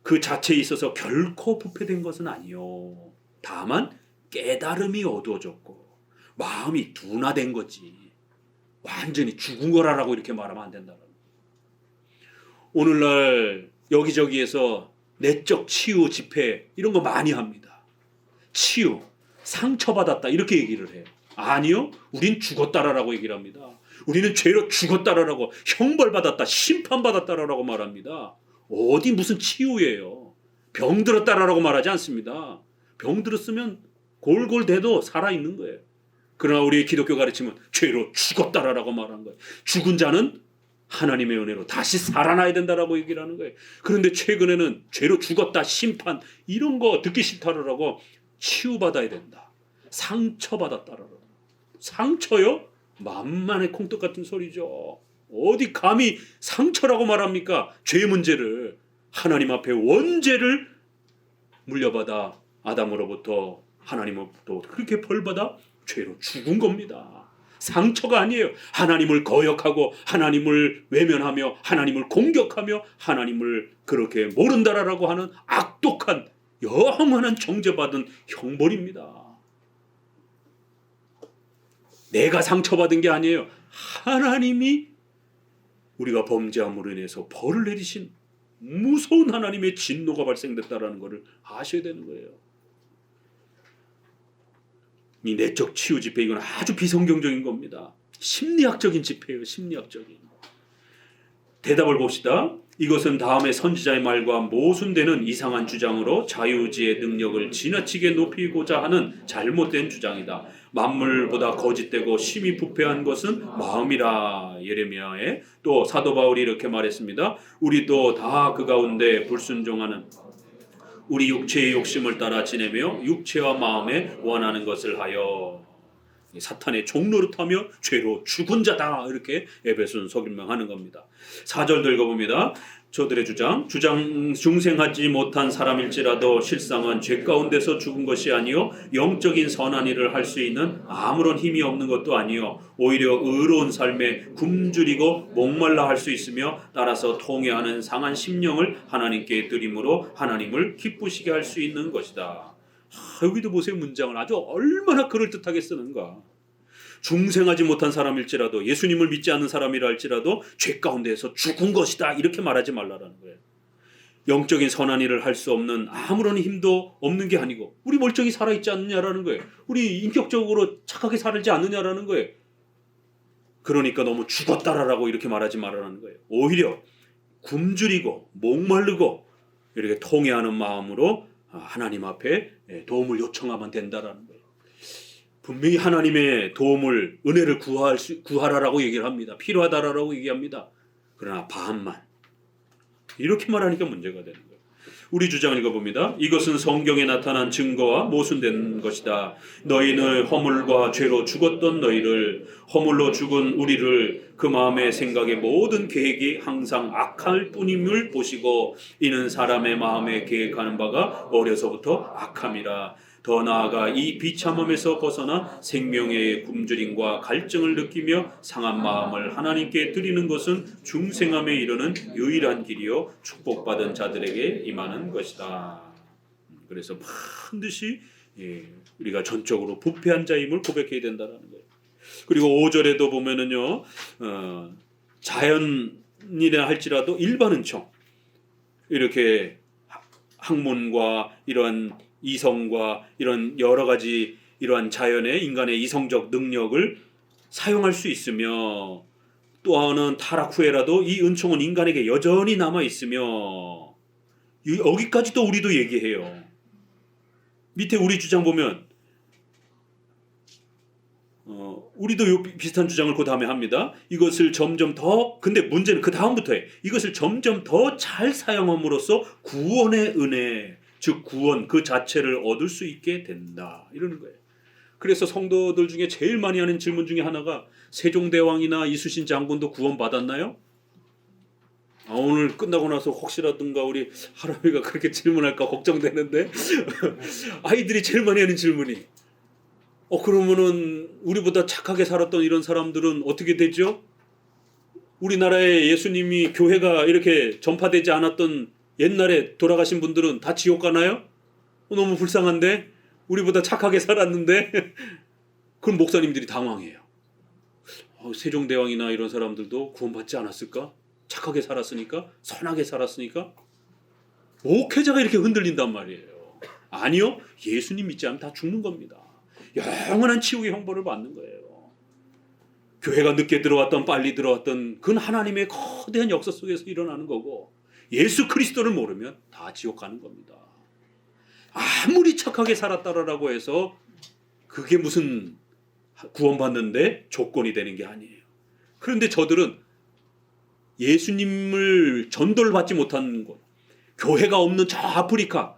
[SPEAKER 1] 그 자체에 있어서 결코 부패된 것은 아니요. 다만 깨달음이 어두워졌고 마음이 둔화된 거지. 완전히 죽은 거라고 이렇게 말하면 안 된다는 거예요. 오늘날 여기저기에서 내적 치유 집회 이런 거 많이 합니다. 치유, 상처받았다 이렇게 얘기를 해요. 아니요. 우린 죽었다라고 얘기를 합니다. 우리는 죄로 죽었다라고 형벌받았다, 심판받았다라고 말합니다. 어디 무슨 치유예요. 병들었다라고 말하지 않습니다. 병들었으면 골골대도 살아있는 거예요. 그러나 우리의 기독교 가르침은 죄로 죽었다라고 말하는 거예요. 죽은 자는 하나님의 은혜로 다시 살아나야 된다라고 얘기를 하는 거예요. 그런데 최근에는 죄로 죽었다, 심판 이런 거 듣기 싫다라고 치유받아야 된다. 상처받았다라고. 상처요? 만만의 콩떡 같은 소리죠. 어디 감히 상처라고 말합니까? 죄 문제를 하나님 앞에 원죄를 물려받아 아담으로부터 하나님으로부터 그렇게 벌받아 죄로 죽은 겁니다. 상처가 아니에요. 하나님을 거역하고 하나님을 외면하며 하나님을 공격하며 하나님을 그렇게 모른다라고 하는 악독한 영원한 정죄받은 형벌입니다. 내가 상처받은 게 아니에요. 하나님이 우리가 범죄함으로 인해서 벌을 내리신 무서운 하나님의 진노가 발생됐다라는 것을 아셔야 되는 거예요. 이 내적 치유 집회 이건 아주 비성경적인 겁니다. 심리학적인 집회예요. 심리학적인. 대답을 봅시다. 이것은 다음에 선지자의 말과 모순되는 이상한 주장으로 자유의지의 능력을 지나치게 높이고자 하는 잘못된 주장이다. 만물보다 거짓되고 심히 부패한 것은 마음이라. 예레미야에 또 사도 바울이 이렇게 말했습니다. 우리도 다 그 가운데 불순종하는 우리 육체의 욕심을 따라 지내며 육체와 마음에 원하는 것을 하여 사탄의 종노릇하며 죄로 죽은 자다 이렇게 에베소는 설명하는 겁니다. 4절도 읽어봅니다. 저들의 주장 중생하지 못한 사람일지라도 실상은 죄 가운데서 죽은 것이 아니요 영적인 선한 일을 할 수 있는 아무런 힘이 없는 것도 아니요 오히려 의로운 삶에 굶주리고 목말라 할 수 있으며 따라서 통회하는 상한 심령을 하나님께 드림으로 하나님을 기쁘시게 할 수 있는 것이다. 여기도 보세요. 문장을 아주 얼마나 그럴듯하게 쓰는가. 중생하지 못한 사람일지라도 예수님을 믿지 않는 사람이라 할지라도 죄 가운데에서 죽은 것이다 이렇게 말하지 말라라는 거예요. 영적인 선한 일을 할 수 없는 아무런 힘도 없는 게 아니고 우리 멀쩡히 살아있지 않느냐라는 거예요. 우리 인격적으로 착하게 살지 않느냐라는 거예요. 그러니까 너무 죽었다라고 이렇게 말하지 말라는 거예요. 오히려 굶주리고 목마르고 이렇게 통회하는 마음으로 하나님 앞에 도움을 요청하면 된다라는 거예요. 분명히 하나님의 도움을 은혜를 구하라라고 얘기를 합니다. 필요하다라고 얘기합니다. 그러나 반만 이렇게 말하니까 문제가 되는 거예요. 우리 주장 읽어봅니다. 이것은 성경에 나타난 증거와 모순된 것이다. 너희는 허물과 죄로 죽었던 너희를, 허물로 죽은 우리를 그 마음의 생각의 모든 계획이 항상 악할 뿐임을 보시고 이는 사람의 마음에 계획하는 바가 어려서부터 악함이라. 더 나아가 이 비참함에서 벗어나 생명의 굶주림과 갈증을 느끼며 상한 마음을 하나님께 드리는 것은 중생함에 이르는 유일한 길이요 축복받은 자들에게 임하는 것이다. 그래서 반드시 우리가 전적으로 부패한 자임을 고백해야 된다는 거예요. 그리고 5절에도 보면은요, 자연이라 할지라도 일반 은총, 이렇게 학문과 이러한 이성과 이런 여러 가지 이러한 자연의 인간의 이성적 능력을 사용할 수 있으며, 또한은 타락 후에라도 이 은총은 인간에게 여전히 남아 있으며, 여기까지도 우리도 얘기해요. 밑에 우리 주장 보면 우리도 비슷한 주장을 그 다음에 합니다. 이것을 점점 더, 근데 문제는 그 다음부터에 이것을 점점 더 잘 사용함으로써 구원의 은혜, 즉 구원 그 자체를 얻을 수 있게 된다, 이러는 거예요. 그래서 성도들 중에 제일 많이 하는 질문 중에 하나가, 세종대왕이나 이수신 장군도 구원 받았나요? 오늘 끝나고 나서 혹시라든가 우리 할아버지가 그렇게 질문할까 걱정되는데 아이들이 제일 많이 하는 질문이, 그러면은 우리보다 착하게 살았던 이런 사람들은 어떻게 되죠? 우리나라에 예수님이 교회가 이렇게 전파되지 않았던 옛날에 돌아가신 분들은 다 지옥 가나요? 너무 불쌍한데, 우리보다 착하게 살았는데. 그럼 목사님들이 당황해요. 세종대왕이나 이런 사람들도 구원받지 않았을까? 착하게 살았으니까? 선하게 살았으니까? 목회자가 이렇게 흔들린단 말이에요. 아니요, 예수님 믿지 않으면 다 죽는 겁니다. 영원한 치욕의 형벌을 받는 거예요. 교회가 늦게 들어왔던 빨리 들어왔던 그건 하나님의 거대한 역사 속에서 일어나는 거고, 예수 그리스도를 모르면 다 지옥 가는 겁니다. 아무리 착하게 살았다라고 해서 그게 무슨 구원받는데 조건이 되는 게 아니에요. 그런데 저들은 예수님을 전도받지 못한 곳, 교회가 없는 저 아프리카,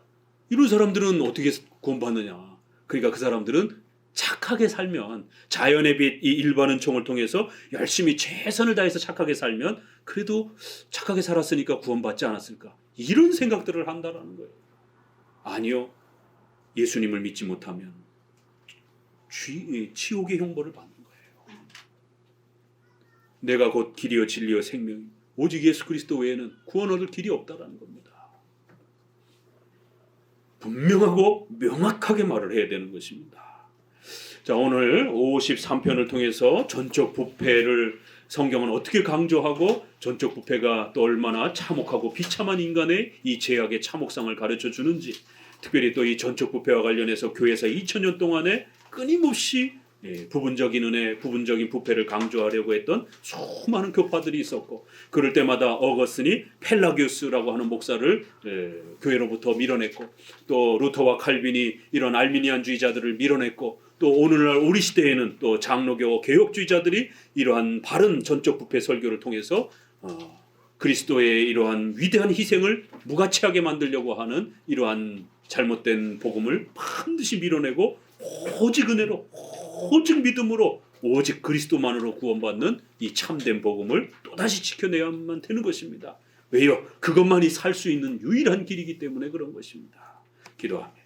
[SPEAKER 1] 이런 사람들은 어떻게 구원받느냐. 그러니까 그 사람들은 착하게 살면, 자연의 빛 이 일반 은총을 통해서 열심히 최선을 다해서 착하게 살면 그래도 착하게 살았으니까 구원받지 않았을까, 이런 생각들을 한다라는 거예요. 아니요, 예수님을 믿지 못하면 치욕의 형벌을 받는 거예요. 내가 곧 길이요 진리요 생명이, 오직 예수 그리스도 외에는 구원 얻을 길이 없다라는 겁니다. 분명하고 명확하게 말을 해야 되는 것입니다. 자, 오늘 53편을 통해서 전적 부패를 성경은 어떻게 강조하고, 전적 부패가 또 얼마나 참혹하고 비참한 인간의 이 죄악의 참혹성을 가르쳐 주는지, 특별히 또 이 전적 부패와 관련해서 교회에서 2000년 동안에 끊임없이 부분적인 은혜, 부분적인 부패를 강조하려고 했던 수많은 교파들이 있었고, 그럴 때마다 어거스틴이 펠라기우스라고 하는 목사를 교회로부터 밀어냈고, 또 루터와 칼빈이 이런 알미니안주의자들을 밀어냈고, 또 오늘날 우리 시대에는 또 장로교 개혁주의자들이 이러한 바른 전적 부패 설교를 통해서 그리스도의 이러한 위대한 희생을 무가치하게 만들려고 하는 이러한 잘못된 복음을 반드시 밀어내고, 오직 은혜로, 오직 믿음으로, 오직 그리스도만으로 구원받는 이 참된 복음을 또다시 지켜내야만 되는 것입니다. 왜요? 그것만이 살 수 있는 유일한 길이기 때문에 그런 것입니다. 기도합니다.